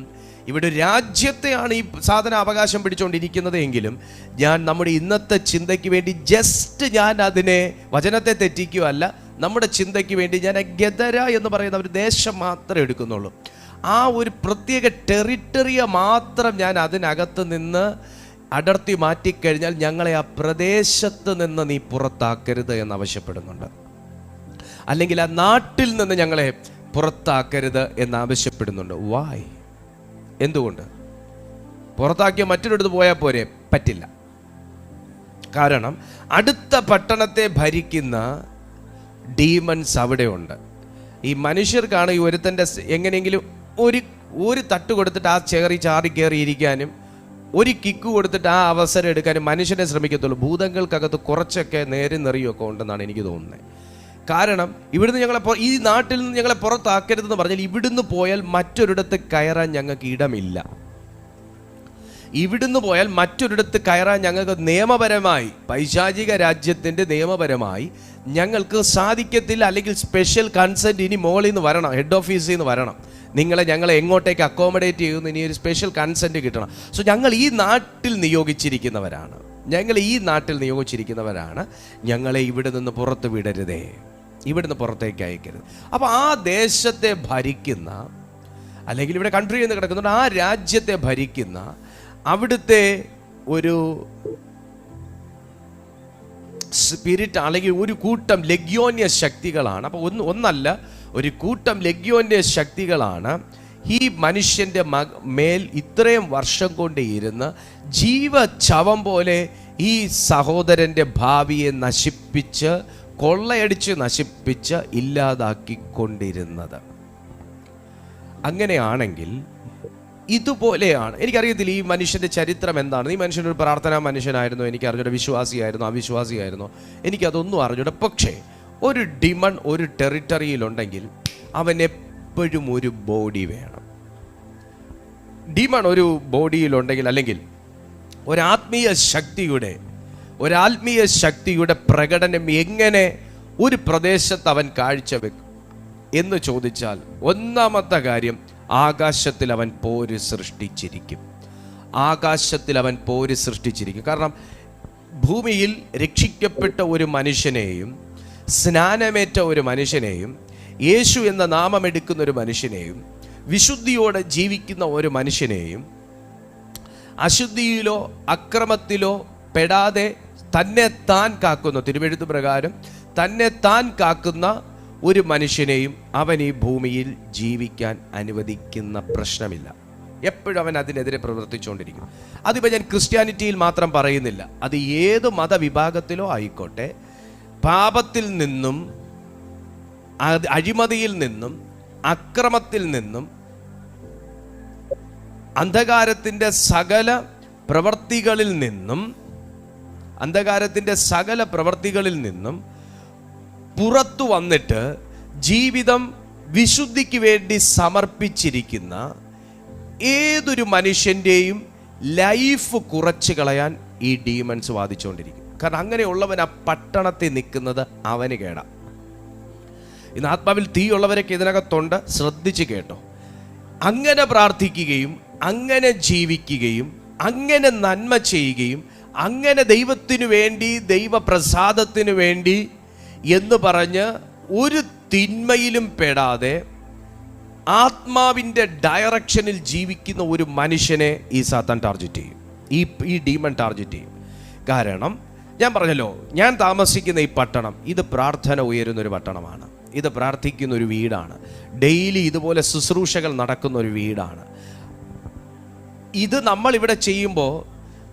ഇവിടെ രാജ്യത്തെയാണ് ഈ സാധനം അവകാശം പിടിച്ചുകൊണ്ടിരിക്കുന്നത്. എങ്കിലും ഞാൻ നമ്മുടെ ഇന്നത്തെ ചിന്തയ്ക്ക് വേണ്ടി ഞാൻ അതിനെ വചനത്തെ തെറ്റിക്കുകയല്ല, നമ്മുടെ ചിന്തയ്ക്ക് വേണ്ടി ഞാൻ ഗദര എന്ന് പറയുന്ന ഒരു ദേശം മാത്രമേ എടുക്കുന്നുള്ളൂ. ആ ഒരു പ്രത്യേക ടെറിട്ടറിയെ മാത്രം ഞാൻ അതിനകത്ത് നിന്ന് അടർത്തി മാറ്റിക്കഴിഞ്ഞാൽ ഞങ്ങളെ ആ പ്രദേശത്ത് നിന്ന് നീ പുറത്താക്കരുത് എന്ന് ആവശ്യപ്പെടുന്നുണ്ട്. അല്ലെങ്കിൽ ആ നാട്ടിൽ നിന്ന് ഞങ്ങളെ പുറത്താക്കരുത് എന്ന് ആവശ്യപ്പെടുന്നുണ്ട്. വായ്? എന്തുകൊണ്ട്? പുറത്താക്കിയ മറ്റൊരിടത്ത് പോയാൽ പോരെ? പറ്റില്ല. കാരണം അടുത്ത പട്ടണത്തെ ഭരിക്കുന്ന ഡീമൺസ് അവിടെ ഉണ്ട്. ഈ മനുഷ്യർക്കാണ് ഈ ഒരുത്തൻ്റെ എങ്ങനെയെങ്കിലും ഒരു തട്ട് കൊടുത്തിട്ട് ആ ചാറി കയറിയിരിക്കാനും ഒരു കിക്ക് കൊടുത്തിട്ട് ആ അവസരം എടുക്കാനും മനുഷ്യനെ ശ്രമിക്കത്തുള്ളൂ. ഭൂതങ്ങൾക്കകത്ത് കുറച്ചൊക്കെ നേരെ നെറിയൊക്കെ ഉണ്ടെന്നാണ് എനിക്ക് തോന്നുന്നത്. കാരണം ഇവിടുന്ന് ഈ നാട്ടിൽ നിന്ന് ഞങ്ങളെ പുറത്താക്കരുതെന്ന് പറഞ്ഞാൽ ഇവിടുന്ന് പോയാൽ മറ്റൊരിടത്ത് കയറാൻ ഞങ്ങൾക്ക് ഇടമില്ല. ഇവിടുന്ന് പോയാൽ മറ്റൊരിടത്ത് കയറാൻ ഞങ്ങൾക്ക് നിയമപരമായി, പൈശാചിക രാജ്യത്തിൻ്റെ നിയമപരമായി ഞങ്ങൾക്ക് സാധിക്കത്തില്ല. അല്ലെങ്കിൽ സ്പെഷ്യൽ കൺസെൻറ്റ് ഇനി മോളിൽ നിന്ന് വരണം, ഹെഡ് ഓഫീസിൽ നിന്ന് വരണം. ഞങ്ങളെ എങ്ങോട്ടേക്ക് അക്കോമഡേറ്റ് ചെയ്യുന്നു, ഇനി ഒരു സ്പെഷ്യൽ കൺസെൻറ്റ് കിട്ടണം. സോ ഞങ്ങൾ ഈ നാട്ടിൽ നിയോഗിച്ചിരിക്കുന്നവരാണ്. ഞങ്ങളെ ഇവിടെ നിന്ന് പുറത്ത് വിടരുതേ, ഇവിടുന്ന് പുറത്തേക്ക് അയക്കരുത്. അപ്പോൾ ആ ദേശത്തെ ഭരിക്കുന്ന, അല്ലെങ്കിൽ ഇവിടെ കൺട്രി എന്ന് കിടക്കുന്നുണ്ട്, ആ രാജ്യത്തെ ഭരിക്കുന്ന അവിടുത്തെ ഒരു സ്പിരിറ്റ് അല്ലെങ്കിൽ ഒരു കൂട്ടം ലെഗ്യോന്യ ശക്തികളാണ്. അപ്പോൾ ഒന്നല്ല, ഒരു കൂട്ടം ലെഗ്യോന്യ ശക്തികളാണ് ഈ മനുഷ്യൻ്റെ മേൽ ഇത്രയും വർഷം കൊണ്ട് ഇരുന്ന് ജീവച്ഛവം പോലെ ഈ സഹോദരൻ്റെ ഭാവിയെ നശിപ്പിച്ച്, കൊള്ളയടിച്ച് നശിപ്പിച്ച് ഇല്ലാതാക്കിക്കൊണ്ടിരുന്നത്. അങ്ങനെയാണെങ്കിൽ ഇതുപോലെയാണ്. എനിക്കറിയത്തില്ല ഈ മനുഷ്യൻ്റെ ചരിത്രം എന്താണ്. ഈ മനുഷ്യനൊരു പ്രാർത്ഥനാ മനുഷ്യനായിരുന്നോ, എനിക്ക് അറിഞ്ഞൂടെ, വിശ്വാസിയായിരുന്നോ അവിശ്വാസിയായിരുന്നോ, എനിക്കതൊന്നും അറിഞ്ഞൂടെ. പക്ഷേ ഒരു ഡിമൺ ഒരു ടെറിട്ടറിയിലുണ്ടെങ്കിൽ അവൻ എപ്പോഴും ഒരു ബോഡി വേണം. ഡിമൺ ഒരു ബോഡിയിലുണ്ടെങ്കിൽ, അല്ലെങ്കിൽ ഒരാത്മീയ ശക്തിയുടെ പ്രകടനം എങ്ങനെ ഒരു പ്രദേശത്ത് അവൻ കാഴ്ചവെക്കും എന്ന് ചോദിച്ചാൽ, ഒന്നാമത്തെ കാര്യം, ആകാശത്തിൽ അവൻ പോര് സൃഷ്ടിച്ചിരിക്കും. കാരണം ഭൂമിയിൽ രക്ഷിക്കപ്പെട്ട ഒരു മനുഷ്യനെയും, സ്നാനമേറ്റ ഒരു മനുഷ്യനെയും, യേശു എന്ന നാമമെടുക്കുന്ന ഒരു മനുഷ്യനെയും, വിശുദ്ധിയോടെ ജീവിക്കുന്ന ഒരു മനുഷ്യനെയും, അശുദ്ധിയിലോ അക്രമത്തിലോ പെടാതെ തന്നെ താൻ കാക്കുന്ന, തിരുവെഴുത്ത് പ്രകാരം തന്നെ താൻ കാക്കുന്ന ഒരു മനുഷ്യനെയും അവൻ ഈ ഭൂമിയിൽ ജീവിക്കാൻ അനുവദിക്കുന്ന പ്രശ്നമില്ല. എപ്പോഴും അവൻ അതിനെതിരെ പ്രവർത്തിച്ചുകൊണ്ടിരിക്കും. അതിപ്പോൾ ഞാൻ ക്രിസ്ത്യാനിറ്റിയിൽ മാത്രം പറയുന്നില്ല, അത് ഏത് മതവിഭാഗത്തിലോ ആയിക്കോട്ടെ. പാപത്തിൽ നിന്നും, അഴിമതിയിൽ നിന്നും, അക്രമത്തിൽ നിന്നും, അന്ധകാരത്തിൻ്റെ സകല പ്രവർത്തികളിൽ നിന്നും പുറത്തു വന്നിട്ട് ജീവിതം വിശുദ്ധിക്ക് വേണ്ടി സമർപ്പിച്ചിരിക്കുന്ന ഏതൊരു മനുഷ്യൻ്റെയും ലൈഫ് കുറച്ച് കളയാൻ ഈ ഡീമൺസ് വാദിച്ചുകൊണ്ടിരിക്കും. കാരണം അങ്ങനെയുള്ളവൻ ആ പട്ടണത്തിൽ നിൽക്കുന്നത് അവന് കേടാം. ഇന്ന് ആത്മാവിൽ തീയുള്ളവരൊക്കെ ഇതിനകത്തുണ്ട്, ശ്രദ്ധിച്ച് കേട്ടോ. അങ്ങനെ പ്രാർത്ഥിക്കുകയും അങ്ങനെ ജീവിക്കുകയും അങ്ങനെ നന്മ ചെയ്യുകയും അങ്ങനെ ദൈവത്തിനു വേണ്ടി, ദൈവപ്രസാദത്തിനു വേണ്ടി എന്ന് പറഞ്ഞ് ഒരു തിന്മയിലും പെടാതെ ആത്മാവിൻ്റെ ഡയറക്ഷനിൽ ജീവിക്കുന്ന ഒരു മനുഷ്യനെ ഈ സാത്താൻ ടാർഗറ്റ് ചെയ്യും, ഈ ഡീമൺ ടാർഗറ്റ് ചെയ്യും. കാരണം ഞാൻ പറഞ്ഞല്ലോ, ഞാൻ താമസിക്കുന്ന ഈ പട്ടണം ഇത് പ്രാർത്ഥന ഉയരുന്നൊരു പട്ടണമാണ്. ഇത് പ്രാർത്ഥിക്കുന്ന ഒരു വീടാണ്. ഡെയിലി ഇതുപോലെ ശുശ്രൂഷകൾ നടക്കുന്ന ഒരു വീടാണ്. ഇത് നമ്മളിവിടെ ചെയ്യുമ്പോൾ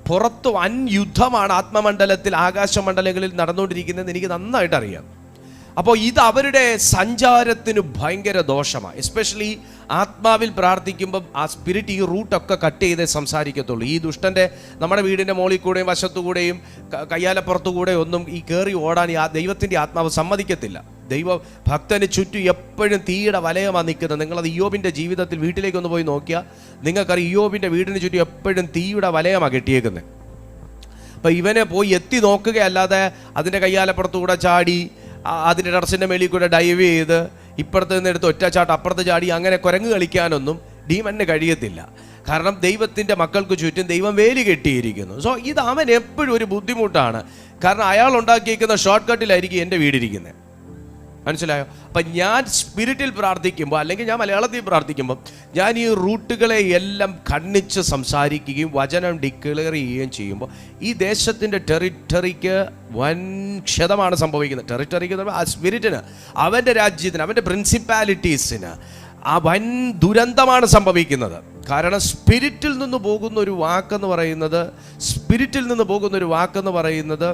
പുറത്ത് വൻ യുദ്ധമാണ് ആത്മമണ്ഡലത്തിൽ, ആകാശമണ്ഡലങ്ങളിൽ നടന്നുകൊണ്ടിരിക്കുന്നതെന്ന് എനിക്ക് നന്നായിട്ട് അറിയാം. അപ്പോൾ ഇത് അവരുടെ സഞ്ചാരത്തിന് ഭയങ്കര ദോഷമാണ്. എസ്പെഷ്യലി ആത്മാവിൽ പ്രാർത്ഥിക്കുമ്പം ആ സ്പിരിറ്റ് ഈ റൂട്ടൊക്കെ കട്ട് ചെയ്തേ സംസാരിക്കത്തുള്ളൂ. ഈ ദുഷ്ടൻ്റെ നമ്മുടെ വീടിൻ്റെ മുകളിൽ കൂടെയും വശത്തുകൂടെയും കയ്യാലപ്പുറത്തുകൂടെയും ഒന്നും ഈ കയറി ഓടാൻ ആ ദൈവത്തിൻ്റെ ആത്മാവ് സമ്മതിക്കത്തില്ല. ദൈവഭക്തന് ചുറ്റും എപ്പോഴും തീയുടെ വലയമാണ് നിൽക്കുന്നത്. നിങ്ങളത് ഇയ്യോബിൻ്റെ ജീവിതത്തിൽ വീട്ടിലേക്കൊന്ന് പോയി നോക്കിയാൽ നിങ്ങൾക്കറിയാം, ഇയ്യോബിൻ്റെ വീടിന് ചുറ്റും എപ്പോഴും തീയുടെ വലയമാണ് കെട്ടിയേക്കുന്നത്. അപ്പം ഇവനെ പോയി എത്തി നോക്കുകയല്ലാതെ അതിൻ്റെ കയ്യാലപ്പുറത്തുകൂടെ ചാടി, അതിൻ്റെ ടെറസിൻ്റെ മേളിൽ കൂടെ ഡൈവ് ചെയ്ത് ഇപ്പുറത്ത് നിന്നെടുത്ത് ഒറ്റച്ചാട്ട് അപ്പുറത്ത് ചാടി അങ്ങനെ കുരങ്ങ് കളിക്കാനൊന്നും ഡീമന് കഴിയത്തില്ല. കാരണം ദൈവത്തിൻ്റെ മക്കൾക്ക് ചുറ്റും ദൈവം വേലി കെട്ടിയിരിക്കുന്നു. സോ ഇത് അവൻ എപ്പോഴും ഒരു ബുദ്ധിമുട്ടാണ്. കാരണം അയാൾ ഉണ്ടാക്കിയിരിക്കുന്ന ഷോർട്ട് കട്ടിലായിരിക്കും എൻ്റെ വീടിരിക്കുന്നത്. മനസ്സിലായോ? അപ്പം ഞാൻ സ്പിരിറ്റിൽ പ്രാർത്ഥിക്കുമ്പോൾ, അല്ലെങ്കിൽ ഞാൻ മലയാളത്തിൽ പ്രാർത്ഥിക്കുമ്പോൾ, ഞാൻ ഈ റൂട്ടുകളെ എല്ലാം ഖണ്ഡിച്ച് സംസാരിക്കുകയും വചനം ഡിക്ലെയർ ചെയ്യുകയും ചെയ്യുമ്പോൾ ഈ ദേശത്തിൻ്റെ ടെറിട്ടറിക്ക് വൻ ക്ഷതമാണ് സംഭവിക്കുന്നത്. ടെറിട്ടറിക്ക് ആ സ്പിരിറ്റിന്, അവൻ്റെ രാജ്യത്തിന്, അവൻ്റെ പ്രിൻസിപ്പാലിറ്റീസിന് ആ വൻ ദുരന്തമാണ് സംഭവിക്കുന്നത്. കാരണം സ്പിരിറ്റിൽ നിന്ന് പോകുന്ന ഒരു വാക്കെന്ന് പറയുന്നത്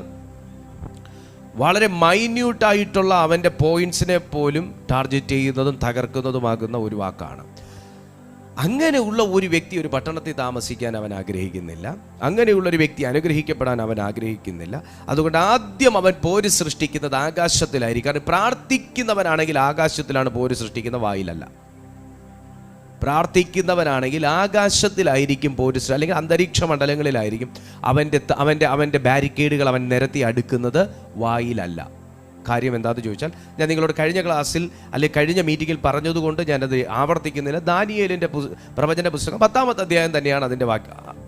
വളരെ മൈന്യൂട്ടായിട്ടുള്ള അവൻ്റെ പോയിൻറ്റ്സിനെ പോലും ടാർഗറ്റ് ചെയ്യുന്നതും തകർക്കുന്നതുമാകുന്ന ഒരു വാക്കാണ്. അങ്ങനെയുള്ള ഒരു വ്യക്തി ഒരു പട്ടണത്തിൽ താമസിക്കാൻ അവൻ ആഗ്രഹിക്കുന്നില്ല. അങ്ങനെയുള്ളൊരു വ്യക്തി അനുഗ്രഹിക്കപ്പെടാൻ അവൻ ആഗ്രഹിക്കുന്നില്ല. അതുകൊണ്ട് ആദ്യം അവൻ പോര് സൃഷ്ടിക്കുന്നത് ആകാശത്തിലായിരിക്കും. കാരണം പ്രാർത്ഥിക്കുന്നവനാണെങ്കിൽ ആകാശത്തിലാണ് പോര് സൃഷ്ടിക്കുന്ന, വായിലല്ല. പ്രാർത്ഥിക്കുന്നവനാണെങ്കിൽ ആകാശത്തിലായിരിക്കും പോര്, അല്ലെങ്കിൽ അന്തരീക്ഷ മണ്ഡലങ്ങളിലായിരിക്കും അവൻ്റെ ബാരിക്കേഡുകൾ അവൻ നിരത്തി അടുക്കുന്നത്, വായിലല്ല. കാര്യം എന്താണെന്ന് ചോദിച്ചാൽ, ഞാൻ നിങ്ങളോട് കഴിഞ്ഞ ക്ലാസ്സിൽ അല്ലെങ്കിൽ കഴിഞ്ഞ മീറ്റിങ്ങിൽ പറഞ്ഞതുകൊണ്ട് ഞാനത് ആവർത്തിക്കുന്നില്ല. ദാനിയേലിൻ്റെ പ്രവചന പുസ്തകം 10-ാമത്തെ അധ്യായം തന്നെയാണ് അതിൻ്റെ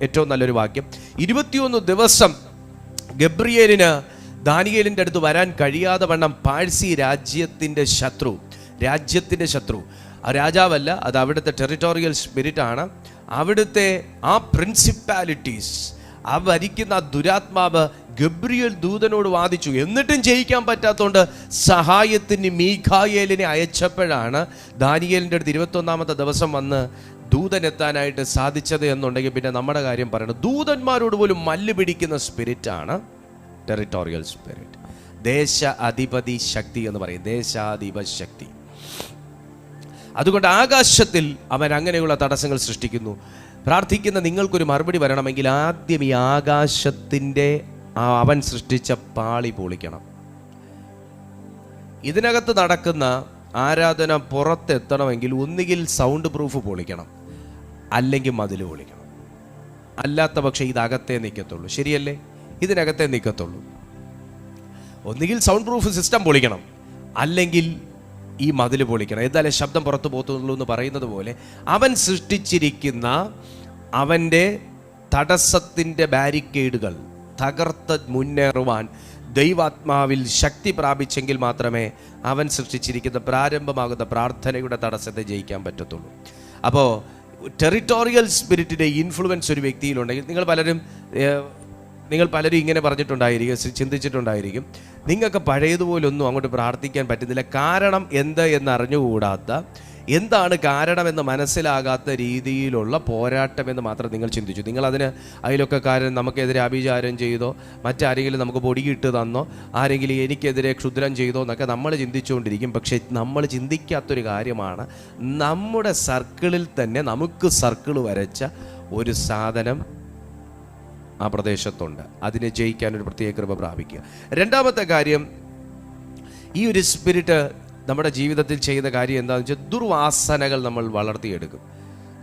ഏറ്റവും നല്ലൊരു വാക്യം. 21 ദിവസം ഗബ്രിയേലിന് ദാനിയേലിൻ്റെ അടുത്ത് വരാൻ കഴിയാതെ വണ്ണം പാഴ്സി രാജ്യത്തിൻ്റെ ശത്രു, ആ രാജാവല്ല, അത് അവിടുത്തെ ടെറിട്ടോറിയൽ സ്പിരിറ്റാണ്. അവിടുത്തെ ആ പ്രിൻസിപ്പാലിറ്റീസ്, ആ ഭരിക്കുന്ന ദുരാത്മാവ് ഗബ്രിയേൽ ദൂതനോട് വാദിച്ചു. എന്നിട്ടും ജയിക്കാൻ പറ്റാത്തതുകൊണ്ട് സഹായത്തിന് മീഖായേലിനെ അയച്ചപ്പോഴാണ് ദാനിയേലിൻ്റെ അടുത്ത് 21-ാമത്തെ ദിവസം വന്ന് ദൂതനെത്താനായിട്ട് സാധിച്ചത് എന്നുണ്ടെങ്കിൽ പിന്നെ നമ്മുടെ കാര്യം പറയണം. ദൂതന്മാരോട് പോലും മല്ല് പിടിക്കുന്ന സ്പിരിറ്റാണ് ടെറിട്ടോറിയൽ സ്പിരിറ്റ്. ദേശ അധിപതി ശക്തി എന്ന് പറയും, ദേശാധിപ ശക്തി. അതുകൊണ്ട് ആകാശത്തിൽ അവൻ അങ്ങനെയുള്ള തടസ്സങ്ങൾ സൃഷ്ടിക്കുന്നു. പ്രാർത്ഥിക്കുന്ന നിങ്ങൾക്കൊരു മറുപടി വരണമെങ്കിൽ ആദ്യം ഈ ആകാശത്തിൻ്റെ അവൻ സൃഷ്ടിച്ച പാളി പൊളിക്കണം. ഇതിനകത്ത് നടക്കുന്ന ആരാധന പുറത്തെത്തണമെങ്കിൽ ഒന്നുകിൽ സൗണ്ട് പ്രൂഫ് പൊളിക്കണം, അല്ലെങ്കിൽ മതിൽ പൊളിക്കണം. അല്ലാത്ത പക്ഷേ ഇതകത്തേ നിൽക്കത്തുള്ളൂ. ശരിയല്ലേ? ഇതിനകത്തേ നിൽക്കത്തുള്ളൂ. ഒന്നുകിൽ സൗണ്ട് പ്രൂഫ് സിസ്റ്റം പൊളിക്കണം, അല്ലെങ്കിൽ ഈ മതിൽ പൊളിക്കണം. എന്തായാലും ശബ്ദം പുറത്തു പോകത്തുള്ളൂ എന്ന് പറയുന്നത് പോലെ അവൻ സൃഷ്ടിച്ചിരിക്കുന്ന അവൻ്റെ തടസ്സത്തിൻ്റെ ബാരിക്കേഡുകൾ തകർത്ത് മുന്നേറുവാൻ ദൈവാത്മാവിൽ ശക്തി പ്രാപിച്ചെങ്കിൽ മാത്രമേ അവൻ സൃഷ്ടിച്ചിരിക്കുന്ന പ്രാരംഭമാകുന്ന പ്രാർത്ഥനയുടെ തടസ്സത്തെ ജയിക്കാൻ പറ്റത്തുള്ളൂ. അപ്പോൾ ടെറിട്ടോറിയൽ സ്പിരിറ്റിൻ്റെ ഇൻഫ്ലുവൻസ് ഒരു വ്യക്തിയിലുണ്ടെങ്കിൽ നിങ്ങൾ പലരും ഇങ്ങനെ പറഞ്ഞിട്ടുണ്ടായിരിക്കും, ചിന്തിച്ചിട്ടുണ്ടായിരിക്കും, നിങ്ങൾക്ക് പഴയതുപോലൊന്നും അങ്ങോട്ട് പ്രാർത്ഥിക്കാൻ പറ്റുന്നില്ല. കാരണം എന്നറിഞ്ഞുകൂടാത്ത, എന്താണ് കാരണമെന്ന് മനസ്സിലാകാത്ത രീതിയിലുള്ള പോരാട്ടമെന്ന് മാത്രം നിങ്ങൾ ചിന്തിച്ചു. നിങ്ങളതിന് അയലൊക്കെക്കാരൻ നമുക്കെതിരെ അഭിചാരം ചെയ്തോ, മറ്റാരെങ്കിലും നമുക്ക് പൊടിയിട്ട് തന്നോ, ആരെങ്കിലും എനിക്കെതിരെ ക്ഷുദ്രം ചെയ്തോ എന്നൊക്കെ നമ്മൾ ചിന്തിച്ചുകൊണ്ടിരിക്കും. പക്ഷേ നമ്മൾ ചിന്തിക്കാത്തൊരു കാര്യമാണ്, നമ്മുടെ സർക്കിളിൽ തന്നെ നമുക്ക് സർക്കിൾ വരച്ച ഒരു സാധനം ആ പ്രദേശത്തുണ്ട്. അതിനെ ജയിക്കാൻ ഒരു പ്രത്യേക കൃപ പ്രാപിക്കുക. രണ്ടാമത്തെ കാര്യം, ഈ ഒരു സ്പിരിറ്റ് നമ്മുടെ ജീവിതത്തിൽ ചെയ്യുന്ന കാര്യം എന്താണെന്ന് വെച്ചാൽ ദുർവാസനകൾ നമ്മൾ വളർത്തിയെടുക്കും.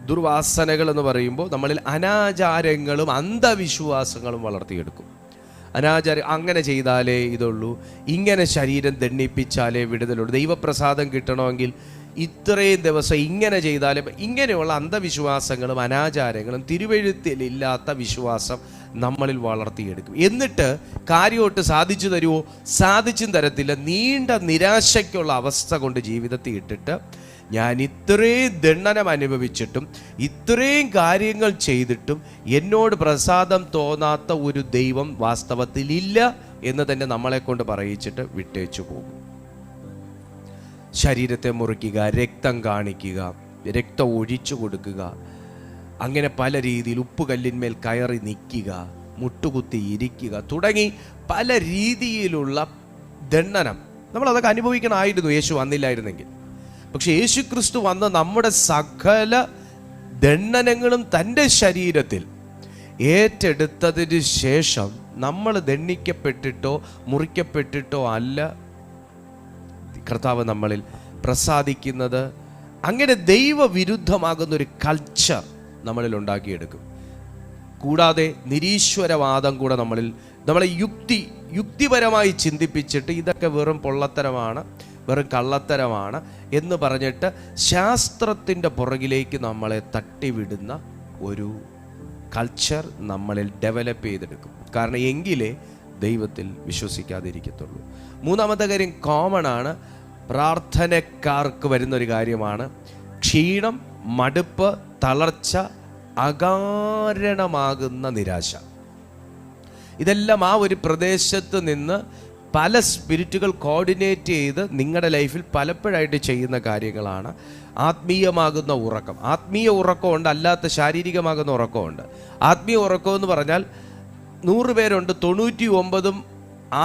ദുർവാസനകൾ എന്ന് പറയുമ്പോൾ നമ്മളിൽ അനാചാരങ്ങളും അന്ധവിശ്വാസങ്ങളും വളർത്തിയെടുക്കും. അങ്ങനെ ചെയ്താലേ ഇതുള്ളൂ, ഇങ്ങനെ ശരീരം ദണ്ഡിപ്പിച്ചാലേ വിടുതലുള്ളൂ, ദൈവപ്രസാദം കിട്ടണമെങ്കിൽ ഇത്രയും ദിവസം ഇങ്ങനെ ചെയ്താലും, ഇങ്ങനെയുള്ള അന്ധവിശ്വാസങ്ങളും അനാചാരങ്ങളും തിരുവെഴുത്തിലില്ലാത്ത വിശ്വാസം നമ്മളിൽ വളർത്തിയെടുക്കും. എന്നിട്ട് കാര്യമായിട്ട് സാധിച്ചു തരുമോ? സാധിച്ചും തരത്തില്ല. നീണ്ട നിരാശയ്ക്കുള്ള അവസ്ഥ കൊണ്ട് ജീവിതത്തിൽ ഇട്ടിട്ട് ഞാൻ ഇത്രയും ദണ്ഡനം അനുഭവിച്ചിട്ടും ഇത്രയും കാര്യങ്ങൾ ചെയ്തിട്ടും എന്നോട് പ്രസാദം തോന്നാത്ത ഒരു ദൈവം വാസ്തവത്തിൽ ഇല്ല എന്ന് തന്നെ നമ്മളെ കൊണ്ട് പറയിച്ചിട്ട് വിട്ടേച്ചു പോകും. ശരീരത്തെ മുറിക്കുക, രക്തം കാണിക്കുക, രക്തം ഒഴിച്ചു കൊടുക്കുക, അങ്ങനെ പല രീതിയിൽ ഉപ്പുകല്ലിന്മേൽ കയറി നിൽക്കുക, മുട്ടുകുത്തി ഇരിക്കുക തുടങ്ങി പല രീതിയിലുള്ള ദണ്ഡനം നമ്മളതൊക്കെ അനുഭവിക്കണമായിരുന്നു യേശു വന്നില്ലായിരുന്നെങ്കിൽ. പക്ഷെ യേശു ക്രിസ്തു വന്ന് നമ്മുടെ സകല ദണ്ഡനങ്ങളും തൻ്റെ ശരീരത്തിൽ ഏറ്റെടുത്തതിന് ശേഷം നമ്മൾ ദണ്ഡിക്കപ്പെട്ടിട്ടോ മുറിക്കപ്പെട്ടിട്ടോ അല്ല കർത്താവ് നമ്മളിൽ പ്രസാദിക്കുന്നത്. അങ്ങനെ ദൈവവിരുദ്ധമാകുന്നൊരു കൾച്ചർ നമ്മളിൽ ഉണ്ടാക്കിയെടുക്കും. കൂടാതെ നിരീശ്വരവാദം കൂടെ നമ്മളെ യുക്തിപരമായി ചിന്തിപ്പിച്ചിട്ട് ഇതൊക്കെ വെറും പൊള്ളത്തരമാണ്, വെറും കള്ളത്തരമാണ് എന്ന് പറഞ്ഞിട്ട് ശാസ്ത്രത്തിൻ്റെ പുറകിലേക്ക് നമ്മളെ തട്ടിവിടുന്ന ഒരു കൾച്ചർ നമ്മളിൽ ഡെവലപ്പ് ചെയ്തെടുക്കും. കാരണം എങ്കിലേ ദൈവത്തിൽ വിശ്വസിക്കാതിരിക്കത്തുള്ളൂ. മൂന്നാമത്തെ കാര്യം കോമൺ ആണ്, പ്രാർത്ഥനക്കാർക്ക് വരുന്നൊരു കാര്യമാണ് ക്ഷീണം, മടുപ്പ്, തളർച്ച, അകാരണമാകുന്ന നിരാശ. ഇതെല്ലാം ആ ഒരു പ്രദേശത്ത് നിന്ന് പല സ്പിരിറ്റുകൾ കോർഡിനേറ്റ് ചെയ്ത് നിങ്ങളുടെ ലൈഫിൽ പലപ്പോഴായിട്ട് ചെയ്യുന്ന കാര്യങ്ങളാണ്. ആത്മീയമാകുന്ന ഉറക്കം, ആത്മീയ ഉറക്കമുണ്ട്, അല്ലാത്ത ശാരീരികമാകുന്ന ഉറക്കമുണ്ട്. ആത്മീയ ഉറക്കം എന്ന് പറഞ്ഞാൽ 100 പേരുണ്ട്, 99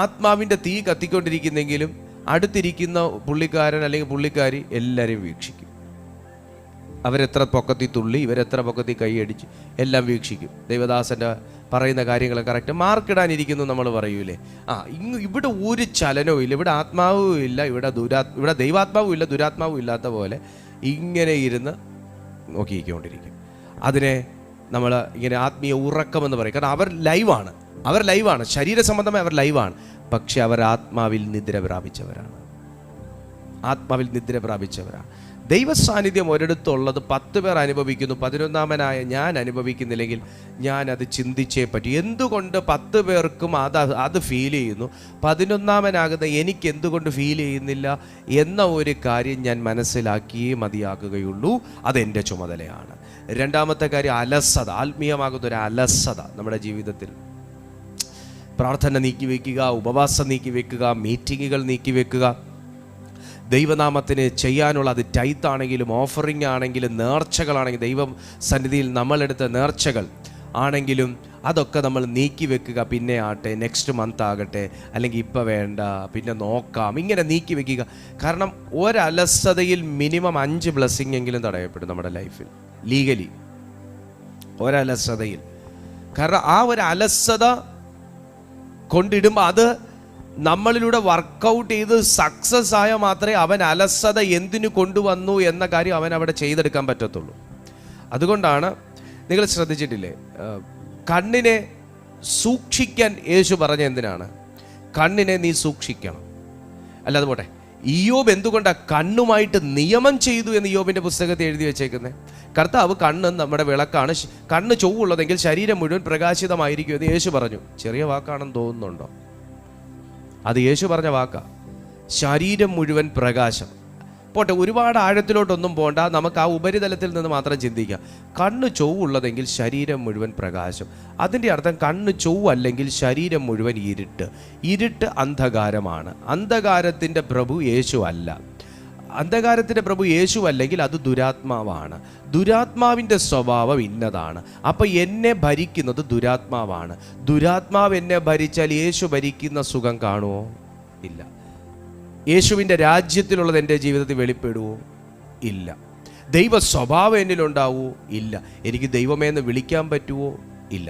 ആത്മാവിൻ്റെ തീ കത്തിക്കൊണ്ടിരിക്കുന്നെങ്കിലും അടുത്തിരിക്കുന്ന പുള്ളിക്കാരൻ അല്ലെങ്കിൽ പുള്ളിക്കാരി എല്ലാവരെയും വീക്ഷിക്കും. അവരെത്ര പൊക്കത്തി തുള്ളി, ഇവരെത്ര പൊക്കത്തി കൈയടിച്ച് എല്ലാം വീക്ഷിക്കും. ദൈവദാസൻ്റെ പറയുന്ന കാര്യങ്ങൾ കറക്റ്റ് മാർക്കിടാനിരിക്കുന്നു നമ്മൾ പറയൂലേ. ഇവിടെ ഒരു ചലനവും ഇല്ല, ഇവിടെ ആത്മാവും ഇല്ല, ഇവിടെ ദൈവാത്മാവും ഇല്ല, ദുരാത്മാവും ഇല്ലാത്ത പോലെ ഇങ്ങനെ ഇരുന്ന് നോക്കിക്കൊണ്ടിരിക്കും. അതിനെ നമ്മൾ ഇങ്ങനെ ആത്മീയ ഉറക്കമെന്ന് പറയും. കാരണം അവർ ലൈവാണ്, ശരീര സംബന്ധമായി അവർ ലൈവാണ്. പക്ഷെ അവർ ആത്മാവിൽ നിദ്ര പ്രാപിച്ചവരാണ്. ദൈവ സാന്നിധ്യം ഒരിടത്തുള്ളത് 10 പേർ അനുഭവിക്കുന്നു, 11ാമനായ ഞാൻ അനുഭവിക്കുന്നില്ലെങ്കിൽ ഞാൻ അത് ചിന്തിച്ചേ പറ്റൂ. എന്തുകൊണ്ട് 10 പേർക്കും അത് ഫീൽ ചെയ്യുന്നു, 11ാമനാകുന്ന എനിക്ക് എന്തുകൊണ്ട് ഫീൽ ചെയ്യുന്നില്ല എന്ന ഒരു കാര്യം ഞാൻ മനസ്സിലാക്കിയേ മതിയാക്കുകയുള്ളൂ. അതെൻ്റെ ചുമതലയാണ്. രണ്ടാമത്തെ കാര്യം അലസത, ആത്മീയമാകുന്ന ഒരു അലസത നമ്മുടെ ജീവിതത്തിൽ. പ്രാർത്ഥന നീക്കിവെക്കുക, ഉപവാസം നീക്കിവെക്കുക, മീറ്റിങ്ങുകൾ നീക്കിവെക്കുക, ദൈവനാമത്തിന് ചെയ്യാനുള്ള അത് ടൈത്താണെങ്കിലും ഓഫറിംഗ് ആണെങ്കിലും നേർച്ചകളാണെങ്കിലും ദൈവം സന്നിധിയിൽ നമ്മളെടുത്ത നേർച്ചകൾ ആണെങ്കിലും അതൊക്കെ നമ്മൾ നീക്കി വെക്കുക. പിന്നെ ആട്ടെ, നെക്സ്റ്റ് മന്ത് ആകട്ടെ, അല്ലെങ്കിൽ ഇപ്പം വേണ്ട, പിന്നെ നോക്കാം, ഇങ്ങനെ നീക്കി വെക്കുക. കാരണം ഒരലസതയിൽ മിനിമം 5 ബ്ലെസ്സിങ് എങ്കിലും തടയപ്പെടും നമ്മുടെ ലൈഫിൽ, ലീഗലി ഒരലസതയിൽ. കാരണം ആ ഒരു അലസത കൊണ്ടിടുമ്പോൾ അത് നമ്മളിലൂടെ വർക്കൗട്ട് ചെയ്ത് സക്സസ് ആയ മാത്രമേ അവൻ അലസത എന്തിനു കൊണ്ടുവന്നു എന്ന കാര്യം അവൻ അവിടെ ചെയ്തെടുക്കാൻ പറ്റത്തുള്ളൂ. അതുകൊണ്ടാണ് നിങ്ങൾ ശ്രദ്ധിച്ചിട്ടില്ലേ, കണ്ണിനെ സൂക്ഷിക്കാൻ യേശു പറഞ്ഞ എന്തിനാണ്? കണ്ണിനെ നീ സൂക്ഷിക്കണം. അല്ലാതെ പോട്ടെ, ഇയ്യോബ് എന്തുകൊണ്ടാണ് കണ്ണുമായിട്ട് നിയമം ചെയ്തു എന്ന് ഇയ്യോബിൻ്റെ പുസ്തകത്തിൽ എഴുതി വെച്ചേക്കുന്നത്? കർത്താവ് കണ്ണ് നമ്മുടെ വിളക്കാണ്, കണ്ണ് ചൊവ്വുള്ളതെങ്കിൽ ശരീരം മുഴുവൻ പ്രകാശിതമായിരിക്കും എന്ന് യേശു പറഞ്ഞു. ചെറിയ വാക്കാണെന്ന് തോന്നുന്നുണ്ടോ? അത് യേശു പറഞ്ഞ വാക്കാ. ശരീരം മുഴുവൻ പ്രകാശം. പോട്ടെ, ഒരുപാട് ആഴത്തിലോട്ടൊന്നും പോണ്ട, നമുക്ക് ആ ഉപരിതലത്തിൽ നിന്ന് മാത്രം ചിന്തിക്കാം. കണ്ണ് ചൊവ്വുള്ളതെങ്കിൽ ശരീരം മുഴുവൻ പ്രകാശം. അതിൻ്റെ അർത്ഥം കണ്ണ് ചൊവ്വല്ലെങ്കിൽ ശരീരം മുഴുവൻ ഇരുട്ട് അന്ധകാരമാണ്. അന്ധകാരത്തിൻ്റെ പ്രഭു യേശു അല്ല. അന്ധകാരത്തിൻ്റെ പ്രഭു യേശു അല്ലെങ്കിൽ അത് ദുരാത്മാവാണ്. ദുരാത്മാവിൻ്റെ സ്വഭാവം ഇന്നതാണ്. അപ്പം എന്നെ ഭരിക്കുന്നത് ദുരാത്മാവാണ്. ദുരാത്മാവ് എന്നെ ഭരിച്ചാൽ യേശു ഭരിക്കുന്ന സുഖം കാണുമോ? ഇല്ല. യേശുവിൻ്റെ രാജ്യത്തിലുള്ളത് എൻ്റെ ജീവിതത്തിൽ വെളിപ്പെടുവോ? ഇല്ല. ദൈവ സ്വഭാവം എന്നിലുണ്ടാവുമോ? ഇല്ല. എനിക്ക് ദൈവമേ എന്ന് വിളിക്കാൻ പറ്റുമോ? ഇല്ല.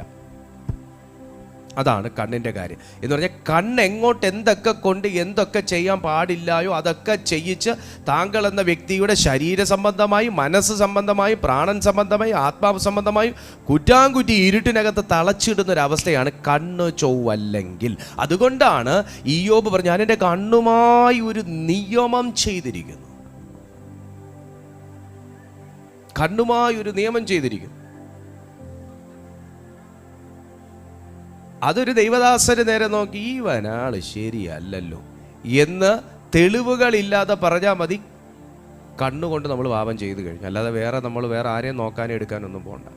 അതാണ് കണ്ണിൻ്റെ കാര്യം എന്ന് പറഞ്ഞാൽ, കണ്ണ് എങ്ങോട്ട് എന്തൊക്കെ കൊണ്ട് എന്തൊക്കെ ചെയ്യാൻ പാടില്ലായോ അതൊക്കെ ചെയ്യിച്ച് താങ്കൾ എന്ന വ്യക്തിയുടെ ശരീര സംബന്ധമായി, മനസ്സ് സംബന്ധമായി, പ്രാണൻ സംബന്ധമായി, ആത്മാവ് സംബന്ധമായി കുറ്റാങ്കുറ്റി ഇരുട്ടിനകത്ത് തളച്ചിടുന്നൊരവസ്ഥയാണ് കണ്ണ് ചൊവ്വല്ലെങ്കിൽ. അതുകൊണ്ടാണ് ഇയ്യോബ് പറഞ്ഞു, ഞാൻ എൻ്റെ കണ്ണുമായി ഒരു നിയമം ചെയ്തിരിക്കുന്നു. കണ്ണുമായി ഒരു നിയമം ചെയ്തിരിക്കുന്നു. അതൊരു ദൈവദാസന് നേരെ നോക്കി ഇവനാള് ശരിയല്ലല്ലോ എന്ന് തെളിവുകളില്ലാതെ പറഞ്ഞാൽ മതി. കണ്ണുകൊണ്ട് നമ്മൾ പാപം ചെയ്തു കഴിഞ്ഞു. അല്ലാതെ നമ്മൾ വേറെ ആരെയും നോക്കാനും എടുക്കാനൊന്നും പോകണ്ട.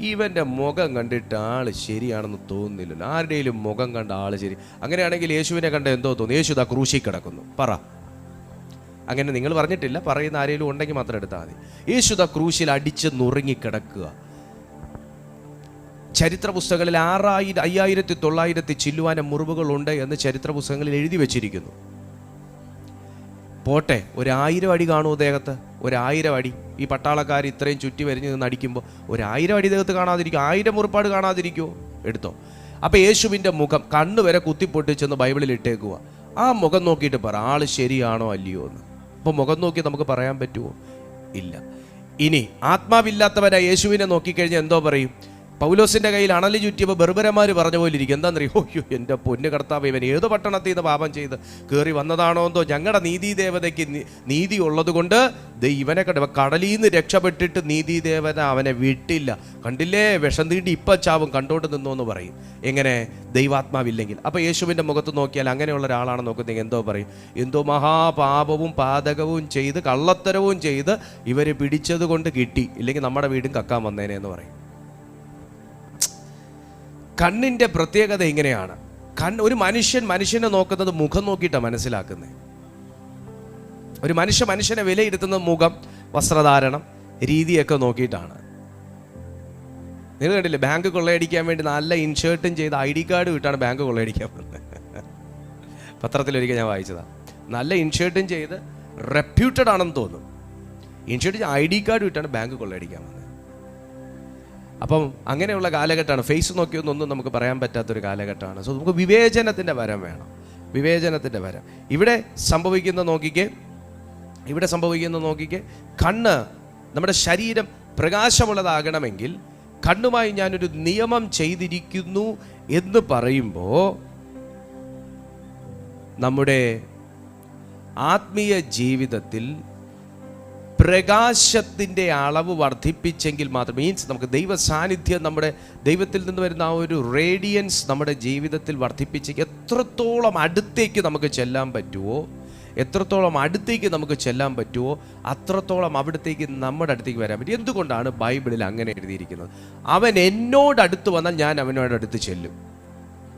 ഇവൻ്റെ മുഖം കണ്ടിട്ട് ആള് ശരിയാണെന്ന് തോന്നുന്നില്ലല്ലോ. ആരുടെയും മുഖം കണ്ട ആള് ശരി. അങ്ങനെയാണെങ്കിൽ യേശുവിനെ കണ്ട എന്തോ തോന്നുന്നു? യേശു ദാ ക്രൂശിൽ കിടക്കുന്നു. പറ. അങ്ങനെ നിങ്ങൾ പറഞ്ഞിട്ടില്ല, പറയുന്ന ആരെങ്കിലും ഉണ്ടെങ്കിൽ മാത്രം എടുത്താൽ മതി. യേശു ദാ ക്രൂശിൽ അടിച്ച് നുറുങ്ങിക്കിടക്കുക. ചരിത്ര പുസ്തകങ്ങളിൽ 5900 ചില്ലുവാന മുറിവുകളുണ്ട് എന്ന് ചരിത്ര പുസ്തകങ്ങളിൽ എഴുതി വെച്ചിരിക്കുന്നു. പോട്ടെ, 1000 അടി കാണുമോ ദേഹത്ത്? 1000 അടി. ഈ പട്ടാളക്കാർ ഇത്രയും ചുറ്റി വരിഞ്ഞ് നിന്ന് അടിക്കുമ്പോൾ 1000 അടി ദേഹത്ത് കാണാതിരിക്കും? 1000 മുറിപ്പാട് കാണാതിരിക്കുമോ? എടുത്തോ. അപ്പം യേശുവിൻ്റെ മുഖം കണ്ണുവരെ കുത്തിപ്പൊട്ടിച്ചെന്ന് ബൈബിളിൽ ഇട്ടേക്കുക. ആ മുഖം നോക്കിയിട്ട് പറ, ആള് ശരിയാണോ അല്ലയോ എന്ന്. അപ്പോൾ മുഖം നോക്കി നമുക്ക് പറയാൻ പറ്റുമോ? ഇല്ല. ഇനി ആത്മാവില്ലാത്തവരാ യേശുവിനെ നോക്കിക്കഴിഞ്ഞാൽ എന്തോ പറയും? പൗലോസിന്റെ കയ്യിൽ അണലി ചുറ്റിയപ്പോൾ ബർബരന്മാർ പറഞ്ഞ പോലെ ഇരിക്കും. എന്താണെന്നറിയോ? ഓയ്യോ, എൻ്റെ പൊന്ന് കർത്താവ്, ഇവൻ ഏത് പട്ടണത്തിൽ നിന്ന് പാപം ചെയ്ത് കയറി വന്നതാണോ എന്തോ. ഞങ്ങളുടെ നീതിദേവതയ്ക്ക് നീതി ഉള്ളത് കൊണ്ട് ഇവനെ കടലിൽ നിന്ന് രക്ഷപ്പെട്ടിട്ട് നീതിദേവത അവനെ വിട്ടില്ല. കണ്ടില്ലേ, വിഷം തീണ്ടി ഇപ്പം ചാവും, കണ്ടോണ്ട് നിന്നോ എന്ന് പറയും. എങ്ങനെ? ദൈവാത്മാവില്ലെങ്കിൽ. അപ്പോൾ യേശുവിൻ്റെ മുഖത്ത് നോക്കിയാൽ അങ്ങനെയുള്ള ഒരാളാണ് നോക്കുന്നതെങ്കിൽ എന്തോ പറയും? എന്തോ മഹാപാപവും പാതകവും ചെയ്ത് കള്ളത്തരവും ചെയ്ത് ഇവർ പിടിച്ചത് കൊണ്ട് കിട്ടി, ഇല്ലെങ്കിൽ നമ്മുടെ വീടും കക്കാൻ വന്നേനെ എന്ന് പറയും. കണ്ണിൻ്റെ പ്രത്യേകത ഇങ്ങനെയാണ്. ഒരു മനുഷ്യനെ നോക്കുന്നത് മുഖം നോക്കിയിട്ടാണ് മനസ്സിലാക്കുന്നത്. ഒരു മനുഷ്യനെ വിലയിരുത്തുന്നത് മുഖം, വസ്ത്രധാരണം, രീതിയൊക്കെ നോക്കിയിട്ടാണ്. നിങ്ങൾ കണ്ടില്ലേ, ബാങ്ക് കൊള്ളയടിക്കാൻ വേണ്ടി നല്ല ഇൻഷേർട്ടും ചെയ്ത് ID കാർഡ് വിട്ടാണ് ബാങ്ക് കൊള്ളയടിക്കാൻ വന്നത്. പത്രത്തിലൊരിക്കൽ ഞാൻ വായിച്ചതാണ്. നല്ല ഇൻഷേർട്ടും ചെയ്ത് റെപ്യൂട്ടഡ് ആണെന്ന് തോന്നും, ഇൻഷേർട്ട് ID കാർഡ് വിട്ടാണ് ബാങ്ക് കൊള്ളയടിക്കാൻ വന്നത്. അപ്പം അങ്ങനെയുള്ള കാലഘട്ടമാണ്. ഫേസ് നോക്കിയൊന്നും നമുക്ക് പറയാൻ പറ്റാത്തൊരു കാലഘട്ടമാണ്. സോ നമുക്ക് വിവേചനത്തിൻ്റെ വരം വേണം, വിവേചനത്തിൻ്റെ വരം. ഇവിടെ സംഭവിക്കുന്ന നോക്കിക്കേ, കണ്ണ്, നമ്മുടെ ശരീരം പ്രകാശമുള്ളതാകണമെങ്കിൽ കണ്ണുമായി ഞാനൊരു നിയമം ചെയ്തിരിക്കുന്നു എന്ന് പറയുമ്പോൾ നമ്മുടെ ആത്മീയ ജീവിതത്തിൽ പ്രകാശത്തിൻ്റെ അളവ് വർദ്ധിപ്പിച്ചെങ്കിൽ മാത്രം, മീൻസ് നമുക്ക് ദൈവ സാന്നിധ്യം, നമ്മുടെ ദൈവത്തിൽ നിന്ന് വരുന്ന ആ ഒരു റേഡിയൻസ് നമ്മുടെ ജീവിതത്തിൽ വർദ്ധിപ്പിച്ചെങ്കിൽ എത്രത്തോളം അടുത്തേക്ക് നമുക്ക് ചെല്ലാൻ പറ്റുമോ, അത്രത്തോളം അവിടത്തേക്ക് നമ്മുടെ അടുത്തേക്ക് വരാൻ പറ്റും. എന്തുകൊണ്ടാണ് ബൈബിളിൽ അങ്ങനെ എഴുതിയിരിക്കുന്നത്? അവൻ എന്നോട് അടുത്ത് വന്നാൽ ഞാൻ അവനോട് അടുത്ത് ചെല്ലും.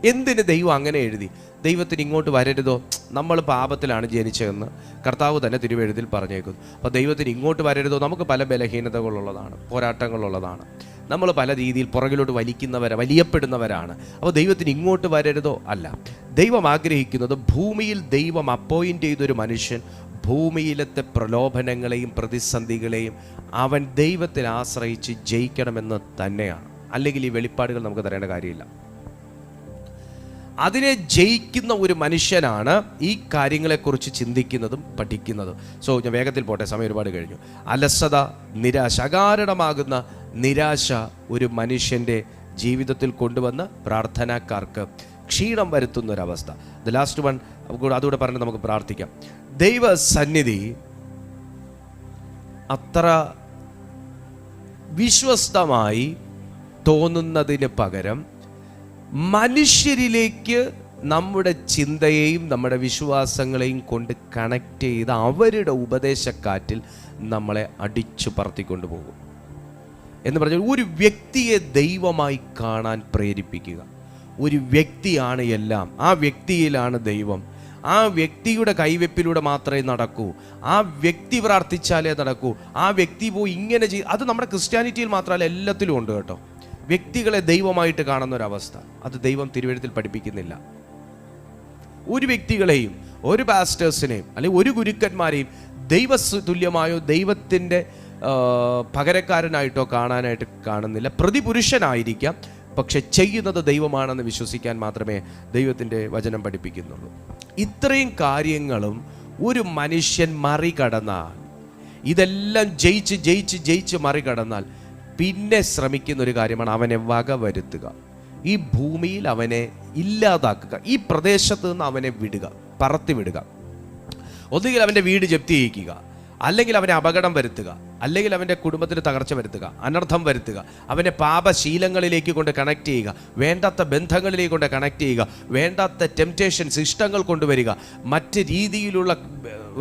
എന്തിന് ദൈവം അങ്ങനെ എഴുതി? ദൈവത്തിന് ഇങ്ങോട്ട് വരരുതോ? നമ്മൾ പാപത്തിലാണ് ജനിച്ചതെന്ന് കർത്താവ് തന്നെ തിരുവെഴുത്തിൽ പറഞ്ഞേക്കുന്നു. അപ്പോൾ ദൈവത്തിന് ഇങ്ങോട്ട് വരരുതോ? നമുക്ക് പല ബലഹീനതകളുള്ളതാണ്, പോരാട്ടങ്ങളുള്ളതാണ്, നമ്മൾ പല രീതിയിൽ പുറകിലോട്ട് വലിയപ്പെടുന്നവരാണ്. അപ്പോൾ ദൈവത്തിന് ഇങ്ങോട്ട് വരരുതോ? അല്ല. ദൈവം ആഗ്രഹിക്കുന്നത് ഭൂമിയിൽ ദൈവം അപ്പോയിൻ്റ് ചെയ്തൊരു മനുഷ്യൻ ഭൂമിയിലത്തെ പ്രലോഭനങ്ങളെയും പ്രതിസന്ധികളെയും അവൻ ദൈവത്തിൽ ആശ്രയിച്ച് ജയിക്കണമെന്ന് തന്നെയാണ്. അല്ലെങ്കിൽ ഈ വെളിപ്പാടുകൾ നമുക്ക് തരേണ്ട കാര്യമില്ല. അതിനെ ജയിക്കുന്ന ഒരു മനുഷ്യനാണ് ഈ കാര്യങ്ങളെക്കുറിച്ച് ചിന്തിക്കുന്നതും പഠിക്കുന്നതും. സോ ഞാൻ വേഗത്തിൽ പോട്ടെ, സമയം ഒരുപാട് കഴിഞ്ഞു. അലസത, നിരാശ, അകാരണമാകുന്ന നിരാശ ഒരു മനുഷ്യൻ്റെ ജീവിതത്തിൽ കൊണ്ടുവന്ന് പ്രാർത്ഥനക്കാർക്ക് ക്ഷീണം വരുത്തുന്നൊരവസ്ഥ. ദ ലാസ്റ്റ് വൺ അതുകൂടെ പറഞ്ഞ് നമുക്ക് പ്രാർത്ഥിക്കാം. ദൈവസന്നിധി അത്ര വിശ്വസ്തമായി തോന്നുന്നതിന് പകരം മനുഷ്യരിലേക്ക് നമ്മുടെ ചിന്തയെയും നമ്മുടെ വിശ്വാസങ്ങളെയും കൊണ്ട് കണക്ട് ചെയ്ത് അവരുടെ ഉപദേശക്കാറ്റിൽ നമ്മളെ അടിച്ചു പറത്തിക്കൊണ്ടു പോകും. എന്ന് പറഞ്ഞാൽ ഒരു വ്യക്തിയെ ദൈവമായി കാണാൻ പ്രേരിപ്പിക്കുക. ഒരു വ്യക്തിയാണ് എല്ലാം, ആ വ്യക്തിയിലാണ് ദൈവം. ആ വ്യക്തിയുടെ കൈവെപ്പിലൂടെ മാത്രമേ നടക്കൂ, ആ വ്യക്തി പ്രാർത്ഥിച്ചാലേ നടക്കൂ, ആ വ്യക്തി പോയി ഇങ്ങനെ അത് നമ്മുടെ ക്രിസ്ത്യാനിറ്റിയിൽ മാത്രമല്ല, എല്ലാത്തിലും ഉണ്ട് കേട്ടോ. വ്യക്തികളെ ദൈവമായിട്ട് കാണുന്ന ഒരവസ്ഥ അത് ദൈവം തിരുവെഴുത്തിൽ പഠിപ്പിക്കുന്നില്ല. ഒരു വ്യക്തികളെയും, ഒരു പാസ്റ്റേഴ്സിനെയും അല്ലെങ്കിൽ ഒരു ഗുരുക്കന്മാരെയും ദൈവതുല്യമായോ ദൈവത്തിൻ്റെ പകരക്കാരനായിട്ടോ കാണുന്നില്ല. പ്രതിപുരുഷനായിരിക്കാം, പക്ഷെ ചെയ്യുന്നത് ദൈവമാണെന്ന് വിശ്വസിക്കാൻ മാത്രമേ ദൈവത്തിൻ്റെ വചനം പഠിപ്പിക്കുന്നുള്ളൂ. ഇത്രയും കാര്യങ്ങളും ഒരു മനുഷ്യൻ മറികടന്നാൽ, ഇതെല്ലാം ജയിച്ച് മറികടന്നാൽ പിന്നെ ശ്രമിക്കുന്ന ഒരു കാര്യമാണ് അവനെ വകവരുത്തുക, ഈ ഭൂമിയിൽ അവനെ ഇല്ലാതാക്കുക, ഈ പ്രദേശത്ത് നിന്ന് അവനെ പറത്തി വിടുക. ഒന്നുകിൽ അവൻ്റെ വീട് ജപ്തി ചെയ്യിക്കുക, അല്ലെങ്കിൽ അവനെ അപകടം വരുത്തുക, അല്ലെങ്കിൽ അവൻ്റെ കുടുംബത്തിന് തകർച്ച വരുത്തുക, അനർത്ഥം വരുത്തുക, അവനെ പാപശീലങ്ങളിലേക്ക് കൊണ്ട് കണക്ട് ചെയ്യുക, വേണ്ടാത്ത ബന്ധങ്ങളിലേക്ക് കൊണ്ട് കണക്ട് ചെയ്യുക, വേണ്ടാത്ത ടെംപ്റ്റേഷൻസ്, ഇഷ്ടങ്ങൾ കൊണ്ടുവരിക, മറ്റ് രീതിയിലുള്ള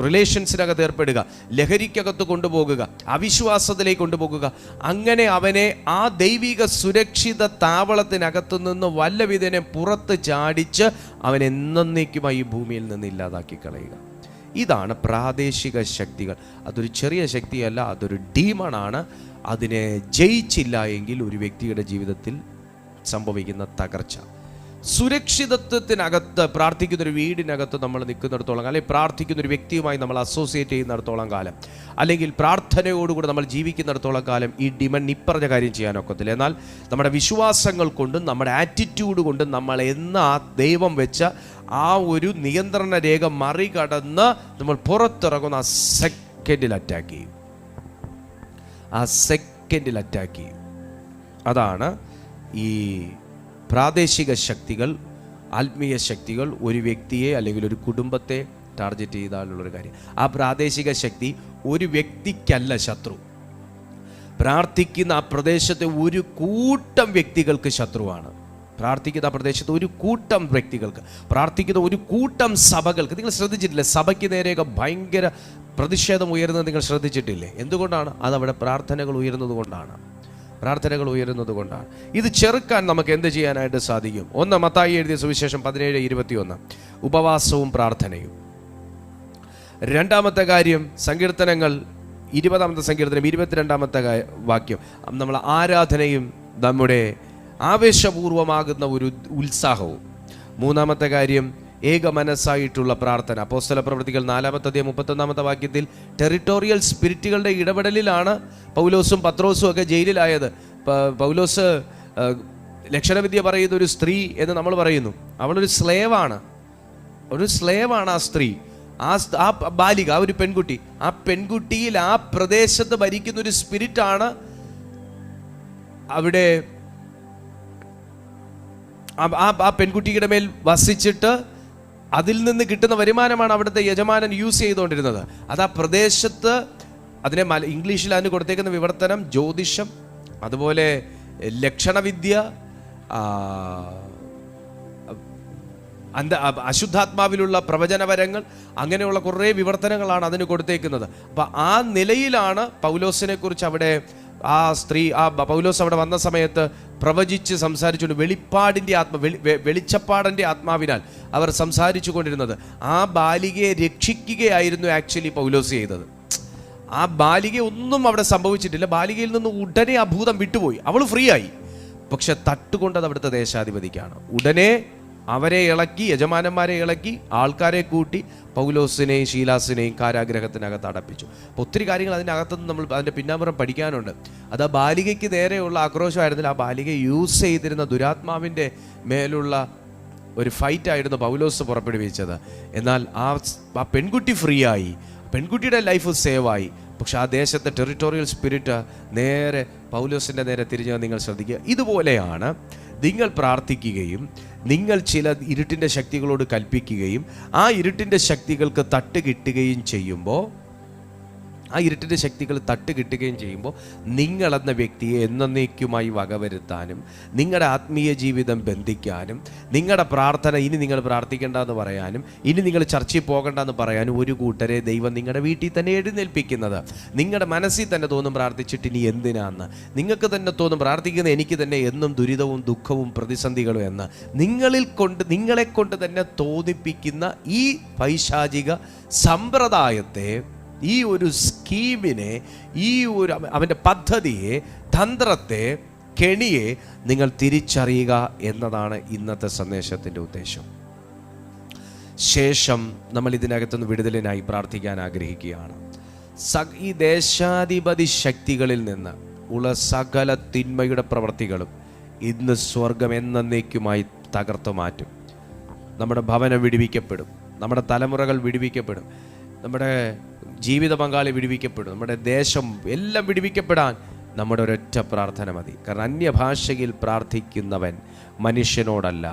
റിലേഷൻസിനകത്ത് ഏർപ്പെടുക, ലഹരിക്കകത്ത് കൊണ്ടുപോകുക, അവിശ്വാസത്തിലേക്ക് കൊണ്ടുപോകുക. അങ്ങനെ അവനെ ആ ദൈവിക സുരക്ഷിത താവളത്തിനകത്തു നിന്ന് വല്ലവിധനെ പുറത്ത് ചാടിച്ച് അവൻ എന്നേക്കുമായി ഈ ഭൂമിയിൽ നിന്ന് ഇല്ലാതാക്കി കളയുക. ഇതാണ് പ്രാദേശിക ശക്തികൾ. അതൊരു ചെറിയ ശക്തിയല്ല, അതൊരു ഡീമണാണ്. അതിനെ ജയിച്ചില്ല എങ്കിൽ ഒരു വ്യക്തിയുടെ ജീവിതത്തിൽ സംഭവിക്കുന്ന തകർച്ച. സുരക്ഷിതത്വത്തിനകത്ത് പ്രാർത്ഥിക്കുന്നൊരു വീടിനകത്ത് നമ്മൾ നിൽക്കുന്നിടത്തോളം, അല്ലെങ്കിൽ പ്രാർത്ഥിക്കുന്നൊരു വ്യക്തിയുമായി നമ്മൾ അസോസിയേറ്റ് ചെയ്യുന്നിടത്തോളം കാലം, അല്ലെങ്കിൽ പ്രാർത്ഥനയോടുകൂടി നമ്മൾ ജീവിക്കുന്നിടത്തോളം കാലം ഈ ഡിമൺ ഇപ്പറഞ്ഞ കാര്യം ചെയ്യാനൊക്കത്തില്ല. എന്നാൽ നമ്മുടെ വിശ്വാസങ്ങൾ കൊണ്ടും നമ്മുടെ ആറ്റിറ്റ്യൂഡ് കൊണ്ടും നമ്മൾ എന്ന് ആ ദൈവം വെച്ച ആ ഒരു നിയന്ത്രണ രേഖ മറികടന്ന് നമ്മൾ പുറത്തിറങ്ങുന്ന ആ സെക്കൻഡിൽ അറ്റാക്ക് ചെയ്യും. ആ സെക്കൻഡിൽ അറ്റാക്ക് ചെയ്യും. അതാണ് ഈ പ്രാദേശിക ശക്തികൾ, ആത്മീയ ശക്തികൾ ഒരു വ്യക്തിയെ അല്ലെങ്കിൽ ഒരു കുടുംബത്തെ ടാർഗറ്റ് ചെയ്താലുള്ളൊരു കാര്യം. ആ പ്രാദേശിക ശക്തി ഒരു വ്യക്തിക്കല്ല ശത്രു. പ്രാർത്ഥിക്കുന്ന ആ പ്രദേശത്തെ ഒരു കൂട്ടം വ്യക്തികൾക്ക് ശത്രുവാണ്. പ്രാർത്ഥിക്കുന്ന ആ പ്രദേശത്ത് ഒരു കൂട്ടം വ്യക്തികൾക്ക്, പ്രാർത്ഥിക്കുന്ന ഒരു കൂട്ടം സഭകൾക്ക്. നിങ്ങൾ ശ്രദ്ധിച്ചിട്ടില്ലേ, സഭയ്ക്ക് നേരെയൊക്കെ ഭയങ്കര പ്രതിഷേധം ഉയരുന്നത് നിങ്ങൾ ശ്രദ്ധിച്ചിട്ടില്ലേ? എന്തുകൊണ്ടാണ്? അതവിടെ പ്രാർത്ഥനകൾ ഉയരുന്നത് കൊണ്ടാണ്. പ്രാർത്ഥനകൾ ഉയരുന്നത് കൊണ്ടാണ്. ഇത് ചെറുക്കാൻ നമുക്ക് എന്ത് ചെയ്യാനായിട്ട് സാധിക്കും? ഒന്ന്, മത്തായി എഴുതിയ സുവിശേഷം 17:21, ഉപവാസവും പ്രാർത്ഥനയും. രണ്ടാമത്തെ കാര്യം, സങ്കീർത്തനങ്ങൾ 20-ാമത്തെ സങ്കീർത്തനം 22-ാമത്തെ വാക്യം, നമ്മൾ ആരാധനയും നമ്മുടെ ആവേശപൂർവമാകുന്ന ഒരു ഉത്സാഹവും. മൂന്നാമത്തെ കാര്യം, ഏക മനസ്സായിട്ടുള്ള പ്രാർത്ഥന. അപ്പോസ്തല പ്രവൃത്തികൾ 4-ാമത്തെ അധ്യായം 31-ാമത്തെ വാക്യത്തിൽ ടെറിട്ടോറിയൽ സ്പിരിറ്റുകളുടെ ഇടപെടലിലാണ് പൗലോസും പത്രോസും ഒക്കെ ജയിലിലായത്. പൗലോസ് ലക്ഷണവിദ്യ പറയുന്ന ഒരു സ്ത്രീ എന്ന് നമ്മൾ പറയുന്നു. അവളൊരു സ്ലേവാണ്, ഒരു സ്ലേവാണ് ആ സ്ത്രീ. ആ ബാലിക, ആ ഒരു പെൺകുട്ടി, ആ പെൺകുട്ടിയിൽ ആ പ്രദേശത്ത് ഭരിക്കുന്ന ഒരു സ്പിരിറ്റാണ് അവിടെ ആ പെൺകുട്ടിയുടെ മേൽ വസിച്ചിട്ട് അതിൽ നിന്ന് കിട്ടുന്ന വരുമാനമാണ് അവിടുത്തെ യജമാനൻ യൂസ് ചെയ്തുകൊണ്ടിരുന്നത്. അത് ആ പ്രദേശത്ത്, അതിനെ ഇംഗ്ലീഷിൽ അതിന് കൊടുത്തേക്കുന്ന വിവർത്തനം ജ്യോതിഷം, അതുപോലെ ലക്ഷണവിദ്യ, അശുദ്ധാത്മാവിലുള്ള പ്രവചനവരങ്ങൾ, അങ്ങനെയുള്ള കുറേ വിവർത്തനങ്ങളാണ് അതിന് കൊടുത്തേക്കുന്നത്. അപ്പം ആ നിലയിലാണ് പൗലോസിനെ കുറിച്ച് അവിടെ ആ സ്ത്രീ, ആ പൗലോസ് അവിടെ വന്ന സമയത്ത് പ്രവചിച്ച് സംസാരിച്ചുകൊണ്ട് വെളിച്ചപ്പാടൻ്റെ ആത്മാവിനാൽ അവർ സംസാരിച്ചു കൊണ്ടിരുന്നത്. ആ ബാലികയെ രക്ഷിക്കുകയായിരുന്നു ആക്ച്വലി പൗലോസ് ചെയ്തത്. ആ ബാലിക ഒന്നും അവിടെ സംഭവിച്ചിട്ടില്ല. ബാലികയിൽ നിന്ന് ഉടനെ ആ ഭൂതം വിട്ടുപോയി, അവൾ ഫ്രീ ആയി. പക്ഷെ തട്ടുകൊണ്ടത് അവിടുത്തെ ദേശാധിപതിക്കാണ്. ഉടനെ അവരെ ഇളക്കി, യജമാനന്മാരെ ഇളക്കി, ആൾക്കാരെ കൂട്ടി പൗലോസിനെയും ശീലാസിനെയും കാരാഗ്രഹത്തിനകത്ത് അടപ്പിച്ചു. അപ്പോൾ ഒത്തിരി കാര്യങ്ങൾ അതിനകത്തുനിന്ന് നമ്മൾ അതിൻ്റെ പിന്നാമ്പുറം പഠിക്കാനുണ്ട്. അത് ആ ബാലികയ്ക്ക് നേരെയുള്ള ആക്രോശമായിരുന്നില്ല, ആ ബാലിക യൂസ് ചെയ്തിരുന്ന ദുരാത്മാവിൻ്റെ മേലുള്ള ഒരു ഫൈറ്റായിരുന്നു പൗലോസ് പുറപ്പെടുവിച്ചത്. എന്നാൽ ആ പെൺകുട്ടി ഫ്രീ ആയി, പെൺകുട്ടിയുടെ ലൈഫ് സേവായി. പക്ഷെ ആ ദേശത്തെ ടെറിട്ടോറിയൽ സ്പിരിറ്റ് നേരെ പൗലോസിൻ്റെ നേരെ തിരിഞ്ഞ് നിങ്ങൾ ശ്രദ്ധിക്കുക. ഇതുപോലെയാണ് നിങ്ങൾ പ്രാർത്ഥിക്കുകയും നിങ്ങൾ ചില ഇരുട്ടിൻ്റെ ശക്തികളോട് കൽപ്പിക്കുകയും ആ ഇരുട്ടിൻ്റെ ശക്തികൾക്ക് തട്ട് കിട്ടുകയും ചെയ്യുമ്പോൾ, നിങ്ങളെന്ന വ്യക്തിയെ എന്നേക്കുമായി വകവരുത്താനും നിങ്ങളുടെ ആത്മീയ ജീവിതം ബന്ധിക്കാനും നിങ്ങളുടെ പ്രാർത്ഥന ഇനി നിങ്ങൾ പ്രാർത്ഥിക്കേണ്ടെന്ന് പറയാനും ഇനി നിങ്ങൾ ചർച്ചയിൽ പോകണ്ടെന്ന് പറയാനും ഒരു കൂട്ടരെ ദൈവം നിങ്ങളുടെ വീട്ടിൽ തന്നെ എഴുന്നേൽപ്പിക്കുന്നത്. നിങ്ങളുടെ മനസ്സിൽ തന്നെ തോന്നും പ്രാർത്ഥിച്ചിട്ട് ഇനി എന്തിനാന്ന്, നിങ്ങൾക്ക് തന്നെ തോന്നും പ്രാർത്ഥിക്കുന്ന എനിക്ക് തന്നെ എന്നും ദുരിതവും ദുഃഖവും പ്രതിസന്ധികളും എന്ന് നിങ്ങളെ കൊണ്ട് തന്നെ തോന്നിപ്പിക്കുന്ന ഈ പൈശാചിക സമ്പ്രദായത്തെ, ഈ ഒരു സ്കീമിനെ, ഈ ഒരു അവൻ്റെ പദ്ധതിയെ, തന്ത്രത്തെ, കെണിയെ നിങ്ങൾ തിരിച്ചറിയുക എന്നതാണ് ഇന്നത്തെ സന്ദേശത്തിൻ്റെ ഉദ്ദേശം. ശേഷം നമ്മൾ ഇതിനകത്തുനിന്ന് വിടുതലിനായി പ്രാർത്ഥിക്കാൻ ആഗ്രഹിക്കുകയാണ്. ഈ ദേശാധിപതി ശക്തികളിൽ നിന്ന് ഉള്ള സകല തിന്മയുടെ പ്രവൃത്തികളും ഇന്ന് സ്വർഗം എന്നേക്കുമായി തകർത്തു മാറ്റും. നമ്മുടെ ഭവനം വിടുവിക്കപ്പെടും, നമ്മുടെ തലമുറകൾ വിടുവിക്കപ്പെടും, നമ്മുടെ ജീവിത പങ്കാളി വിടുവിക്കപ്പെടും, നമ്മുടെ ദേശം എല്ലാം വിടുവിക്കപ്പെടാൻ നമ്മുടെ ഒരൊറ്റ പ്രാർത്ഥന മതി. കാരണം അന്യഭാഷയിൽ പ്രാർത്ഥിക്കുന്നവൻ മനുഷ്യനോടല്ല,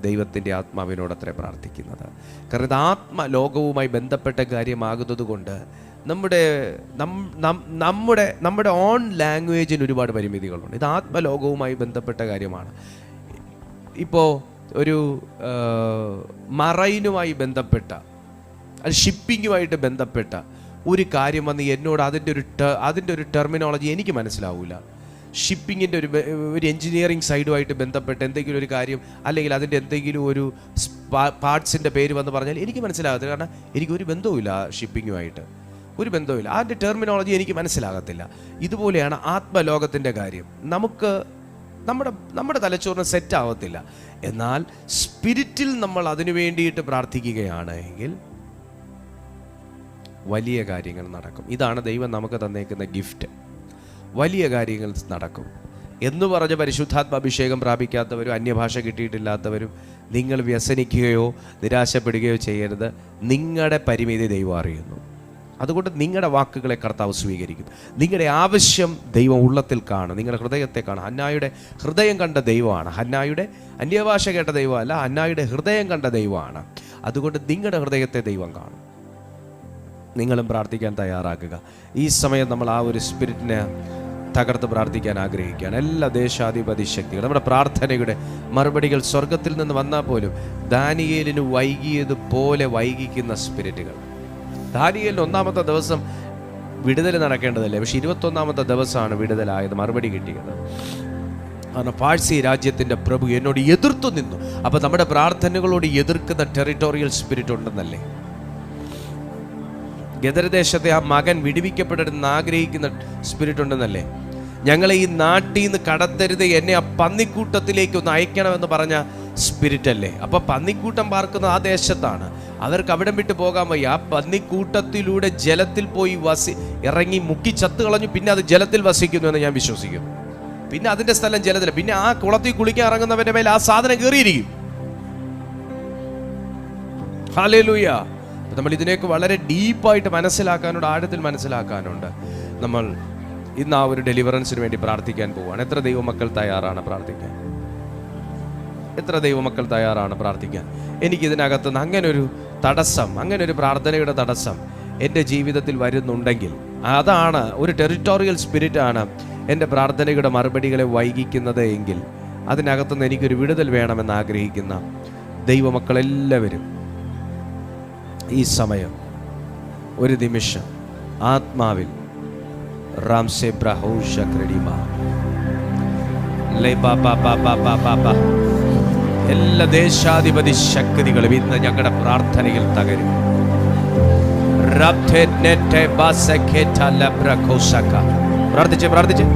ദൈവത്തിൻ്റെ ആത്മാവിനോടത്രേ പ്രാർത്ഥിക്കുന്നത്. കാരണം ഇത് ആത്മലോകവുമായി ബന്ധപ്പെട്ട കാര്യമാകുന്നത് കൊണ്ട് നമ്മുടെ നമ്മുടെ നമ്മുടെ ഓൺ ലാംഗ്വേജിന് ഒരുപാട് പരിമിതികളുണ്ട്. ഇത് ആത്മലോകവുമായി ബന്ധപ്പെട്ട കാര്യമാണ്. ഇപ്പോൾ ഒരു മറൈനുമായി ബന്ധപ്പെട്ട ഷിപ്പിങ്ങുമായിട്ട് ബന്ധപ്പെട്ട ഒരു കാര്യം വന്ന് എന്നോട് അതിൻ്റെ ഒരു ടെർമിനോളജി എനിക്ക് മനസ്സിലാവില്ല. ഷിപ്പിങ്ങിൻ്റെ ഒരു എൻജിനീയറിംഗ് സൈഡുമായിട്ട് ബന്ധപ്പെട്ട് എന്തെങ്കിലും ഒരു കാര്യം, അല്ലെങ്കിൽ അതിൻ്റെ എന്തെങ്കിലും ഒരു പാർട്സിൻ്റെ പേര് വന്ന് പറഞ്ഞാൽ എനിക്ക് മനസ്സിലാകത്തില്ല. കാരണം എനിക്കൊരു ബന്ധവുമില്ല ആ ഷിപ്പിങ്ങുമായിട്ട്, ഒരു ബന്ധവുമില്ല. അതിൻ്റെ ടെർമിനോളജി എനിക്ക് മനസ്സിലാകത്തില്ല. ഇതുപോലെയാണ് ആത്മലോകത്തിൻ്റെ കാര്യം. നമുക്ക് നമ്മുടെ തലച്ചോറിന് സെറ്റ് ആവത്തില്ല. എന്നാൽ സ്പിരിറ്റിൽ നമ്മൾ അതിനു വേണ്ടിയിട്ട് പ്രാർത്ഥിക്കുകയാണ് എങ്കിൽ വലിയ കാര്യങ്ങൾ നടക്കും. ഇതാണ് ദൈവം നമുക്ക് തന്നേക്കുന്ന ഗിഫ്റ്റ്. വലിയ കാര്യങ്ങൾ നടക്കും എന്ന് പറഞ്ഞ് പരിശുദ്ധാത്മാഭിഷേകം പ്രാപിക്കാത്തവരും അന്യഭാഷ കിട്ടിയിട്ടില്ലാത്തവരും നിങ്ങൾ വ്യസനിക്കുകയോ നിരാശപ്പെടുകയോ ചെയ്യരുത്. നിങ്ങളുടെ പരിമിതി ദൈവം അറിയുന്നു. അതുകൊണ്ട് നിങ്ങളുടെ വാക്കുകളെ കർത്താവ് സ്വീകരിക്കും. നിങ്ങളുടെ ആവശ്യം ദൈവം ഉള്ളത്തിൽ കാണും, നിങ്ങളുടെ ഹൃദയത്തെ കാണും. ഹന്നായുടെ ഹൃദയം കണ്ട ദൈവമാണ്. ഹന്നായുടെ അന്യഭാഷ കേട്ട ദൈവമല്ല, ഹന്നായുടെ ഹൃദയം കണ്ട ദൈവമാണ്. അതുകൊണ്ട് നിങ്ങളുടെ ഹൃദയത്തെ ദൈവം കാണും. നിങ്ങളും പ്രാർത്ഥിക്കാൻ തയ്യാറാക്കുക. ഈ സമയം നമ്മൾ ആ ഒരു സ്പിരിറ്റിനെ തകർത്ത് പ്രാർത്ഥിക്കാൻ ആഗ്രഹിക്കുകയാണ്. എല്ലാ ദേശാധിപതി ശക്തികൾ, നമ്മുടെ പ്രാർത്ഥനയുടെ മറുപടികൾ സ്വർഗത്തിൽ നിന്ന് വന്നാൽ പോലും ദാനിയേലിന് വൈകിയതുപോലെ വൈകിക്കുന്ന സ്പിരിറ്റുകൾ. ദാനിയേലിന് 1-ാമത്തെ ദിവസം വിടുതൽ നടക്കേണ്ടതല്ലേ, പക്ഷെ 21-ാമത്തെ ദിവസമാണ് വിടുതലായത്, മറുപടി കിട്ടിയത്. കാരണം പാഴ്സി രാജ്യത്തിൻ്റെ പ്രഭു എന്നോട് എതിർത്തു നിന്നു. അപ്പം നമ്മുടെ പ്രാർത്ഥനകളോട് എതിർക്കുന്ന ടെറിട്ടോറിയൽ സ്പിരിറ്റ് ഉണ്ടെന്നല്ലേ. ഗദരദേശത്തെ ആ മകൻ വിടുവിക്കപ്പെടണമെന്ന് ആഗ്രഹിക്കുന്ന സ്പിരിറ്റ് ഉണ്ടെന്നല്ലേ. ഞങ്ങളെ ഈ നാട്ടിൽ നിന്ന് കടത്തരുത്, എന്നെ ആ പന്നിക്കൂട്ടത്തിലേക്ക് ഒന്ന് അയക്കണമെന്ന് പറഞ്ഞ സ്പിരിറ്റ് അല്ലേ. അപ്പൊ പന്നിക്കൂട്ടം പാർക്കുന്ന ആ ദേശത്താണ്. അവർക്ക് അവിടം വിട്ട് പോകാൻ വയ്യ. ആ പന്നിക്കൂട്ടത്തിലൂടെ ജലത്തിൽ പോയി ഇറങ്ങി മുക്കി ചത്തു കളഞ്ഞു. പിന്നെ അത് ജലത്തിൽ വസിക്കുന്നു എന്ന് ഞാൻ വിശ്വസിക്കും. പിന്നെ അതിന്റെ സ്ഥലം ജലത്തിൽ. പിന്നെ ആ കുളത്തിൽ കുളിക്കാൻ ഇറങ്ങുന്നവന്റെ മേൽ ആ സാധനം കയറിയിരിക്കും. ഹല്ലേലൂയ. നമ്മൾ ഇതിനേക്ക് വളരെ ഡീപ്പായിട്ട് മനസ്സിലാക്കാനുണ്ട്, ആഴത്തിൽ മനസ്സിലാക്കാനുണ്ട്. നമ്മൾ ഇന്ന് ആ ഒരു ഡെലിവറൻസിന് വേണ്ടി പ്രാർത്ഥിക്കാൻ പോവുകയാണ്. എത്ര ദൈവമക്കൾ തയ്യാറാണ് പ്രാർത്ഥിക്കാൻ? എത്ര ദൈവമക്കൾ തയ്യാറാണ് പ്രാർത്ഥിക്കാൻ? എനിക്കിതിനകത്തുനിന്ന് അങ്ങനൊരു തടസ്സം, അങ്ങനൊരു പ്രാർത്ഥനയുടെ തടസ്സം എൻ്റെ ജീവിതത്തിൽ വരുന്നുണ്ടെങ്കിൽ, അതാണ് ഒരു ടെറിട്ടോറിയൽ സ്പിരിറ്റാണ് എൻ്റെ പ്രാർത്ഥനയുടെ മറുപടികളെ വൈകിക്കുന്നത് എങ്കിൽ, അതിനകത്തുനിന്ന് എനിക്കൊരു വിടുതൽ വേണമെന്ന് ആഗ്രഹിക്കുന്ന ദൈവമക്കളെല്ലാവരും ഈ സമയം ഒരു നിമിഷം ആത്മാവിൽ റാംസെ ബ്രഹൗഷ ക്രെഡിമ ലേ ബാ ബാ ബാ ബാ ബാ ബാ ബാ. എല്ലാ ദേശാധിപതി ശക്തികളും ഇന്ന് ഞങ്ങളുടെ പ്രാർത്ഥനയിൽ തകരും. പ്രാർത്ഥിച്ച് പ്രാർത്ഥിച്ച്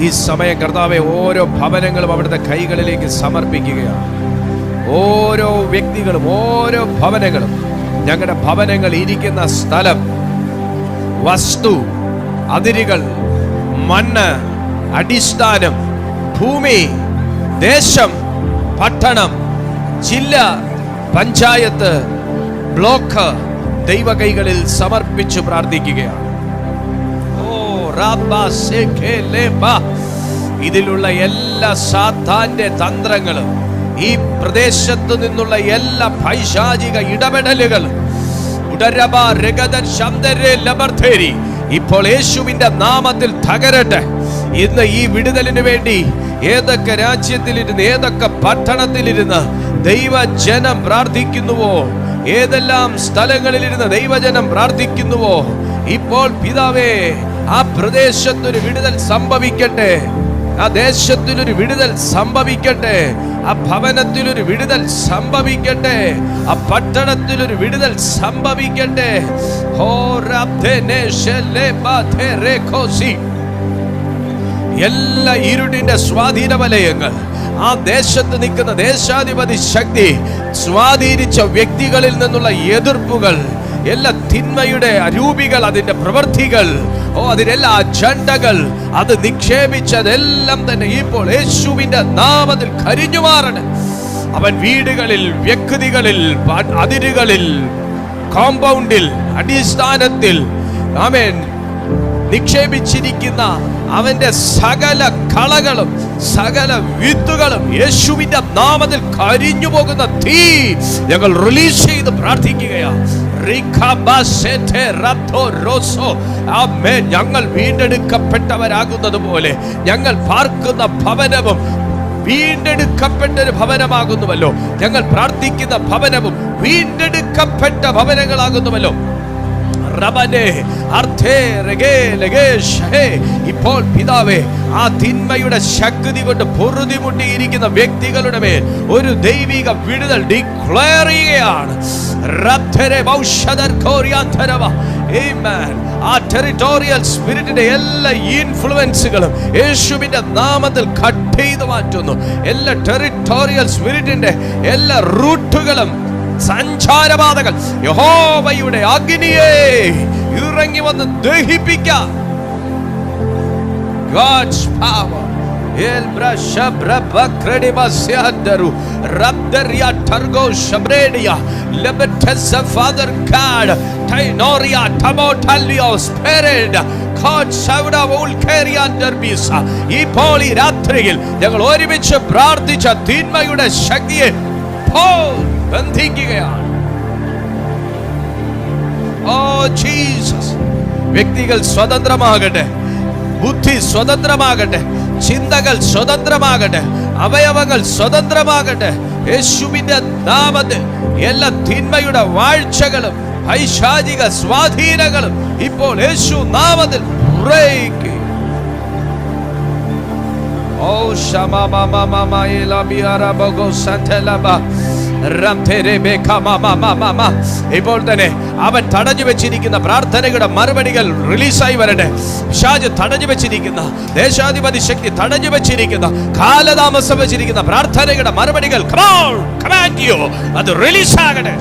ഈ സമയം കർത്താവെ ഓരോ ഭവനങ്ങളും അവിടുത്തെ കൈകളിലേക്ക് സമർപ്പിക്കുകയാണ്. ഓരോ വ്യക്തികളും ഓരോ ഭവനങ്ങളും, ഞങ്ങളുടെ ഭവനങ്ങൾ ഇരിക്കുന്ന സ്ഥലം, വസ്തു, അതിരുകൾ, മണ്ണ്, അടിസ്ഥാനം, ഭൂമി, ദേശം, പട്ടണം, ജില്ല, പഞ്ചായത്ത്, ബ്ലോക്ക് ദൈവ കൈകളിൽ സമർപ്പിച്ചു പ്രാർത്ഥിക്കുകയാണ്. ഇതിലുള്ള എല്ലാ സാത്താന്റെ തന്ത്രങ്ങളും, ഈ പ്രദേശത്തു നിന്നുള്ള എല്ലാ പൈശാചിക ഇടപെടലുകളും ഇപ്പോൾ യേശുവിന്റെ നാമത്തിൽ തകരട്ടെ. ഇന്ന് ഈ വിടുതലിന് വേണ്ടി ഏതൊക്കെ രാജ്യത്തിലിരുന്ന്, ഏതൊക്കെ പട്ടണത്തിലിരുന്ന് ദൈവജനം പ്രാർത്ഥിക്കുന്നുവോ, ഏതെല്ലാം സ്ഥലങ്ങളിലിരുന്ന് ദൈവജനം പ്രാർത്ഥിക്കുന്നുവോ, ഇപ്പോൾ പിതാവേ ആ പ്രദേശത്തൊരു വിടുതൽ സംഭവിക്കട്ടെ, ആ ദേശത്തിനൊരു വിടുതൽ സംഭവിക്കട്ടെ, ആ ഭവനത്തിലൊരു വിടുതൽ സംഭവിക്കട്ടെ, ആ പട്ടണത്തിലൊരു വിടുതൽ സംഭവിക്കട്ടെ. എല്ലാ ഇരുടിന്റെ സ്വാധീന വലയങ്ങൾ, ആ ദേശത്ത് നിൽക്കുന്ന ദേശാധിപതി ശക്തി, സ്വാധീനിച്ച വ്യക്തികളിൽ നിന്നുള്ള എതിർപ്പുകൾ, എല്ലാ തിന്മയുടെ അരൂപികൾ, അതിന്റെ പ്രവൃത്തികൾ, അതിനെല്ലാ അജണ്ടകൾ, അത് നിക്ഷേപിച്ചതെല്ലാം തന്നെ ഇപ്പോൾ യേശുവിന്റെ നാമത്തിൽ കരിഞ്ഞു മാറണം. അവൻ വീടുകളിൽ, വ്യക്തികളിൽ, അതിരുകളിൽ, കോമ്പൗണ്ടിൽ, അടിസ്ഥാനത്തിൽ, ആമേൻ, നിക്ഷേപിച്ചിരിക്കുന്ന അവന്റെ സകല കളകളും സകല വിത്തുകളും യേശുവിന്റെ നാമത്തിൽ കരിഞ്ഞു പോകുന്ന തീ ഞങ്ങൾ റിലീസ് ചെയ്ത് പ്രാർത്ഥിക്കുകയാണ്. ഞങ്ങൾ വീണ്ടെടുക്കപ്പെട്ടവരാകുന്നത് പോലെ ഞങ്ങൾ പാർക്കുന്ന ഭവനവും വീണ്ടെടുക്കപ്പെട്ട ഒരു ഭവനമാകുന്നുവല്ലോ. ഞങ്ങൾ പ്രാർത്ഥിക്കുന്ന ഭവനവും വീണ്ടെടുക്കപ്പെട്ട ഭവനങ്ങളാകുന്നുവല്ലോ. ഇപ്പോൾ പിതാവേ, ആ തിന്മയുടെ ശക്തി കൊണ്ട് പൊറുതിമുട്ടിയിരിക്കുന്ന വ്യക്തികളുടെ മേൽ ഒരു ദൈവിക വിടുതൽ ഡിക്ലെയർ ചെയ്യുകയാണ്. ആ ടെറിട്ടോറിയൽ സ്പിരിറ്റിന്റെ എല്ലാ ഇൻഫ്ലുവൻസുകളും യേശുവിന്റെ നാമത്തിൽ കട്ട് ചെയ്ത് മാറ്റുന്നു. എല്ലാ ടെറിട്ടോറിയൽ സ്പിരിറ്റിന്റെ എല്ലാ റൂട്ടുകളും സഞ്ചാരപാതകൾ യഹോവയുടെ അഗ്നിയെ ഇറങ്ങി വന്ന് ദഹിപ്പിക്കാം. God's power. El brasha brabakre basiadaru rabdaria targo shabredia lebetesa Father God tainoria tamotalio spirit God savda vulkeria derbisa. ഇപ്പോൾ ഈ രാത്രിയിൽ ഞങ്ങൾ ഒരുമിച്ച് പ്രാർത്ഥിച്ച തിന്മയുടെ ശക്തിയെ ബന്ധിക്കുകയാണ്. ഓ ജീസസ്, വ്യക്തികൾ സ്വതന്ത്രമാകട്ടെ, ബുദ്ധി സ്വതന്ത്രമാകട്ടെ, ചിന്തകൾ സ്വതന്ത്രമാകട്ടെ, അവയവങ്ങൾ സ്വതന്ത്രമാകട്ടെ. യേശുവിന്റെ നാമത്തിൽ എല്ലാ തിന്മയുടെ വാഴ്ചകളും പൈശാചിക സ്വാധീനങ്ങളും ഇപ്പോൾ യേശു നാമത്തിൽ ബ്രേക്ക്. ഓ ശമാ മാമാ മാമാ എലാബിയാരാ ബഗോ സന്തലബ. ഇപ്പോൾ തന്നെ അവൻ തടഞ്ഞു വെച്ചിരിക്കുന്ന പ്രാർത്ഥനയുടെ മറുപടികൾ റിലീസായി വരട്ടെ. പിശാച് തടഞ്ഞു വെച്ചിരിക്കുന്ന, ദേശാധിപതി ശക്തി തടഞ്ഞു വെച്ചിരിക്കുന്ന, കാലതാമസം വെച്ചിരിക്കുന്ന പ്രാർത്ഥനയുടെ മറുപടികൾ അത് റിലീസ് ആകട്ടെ.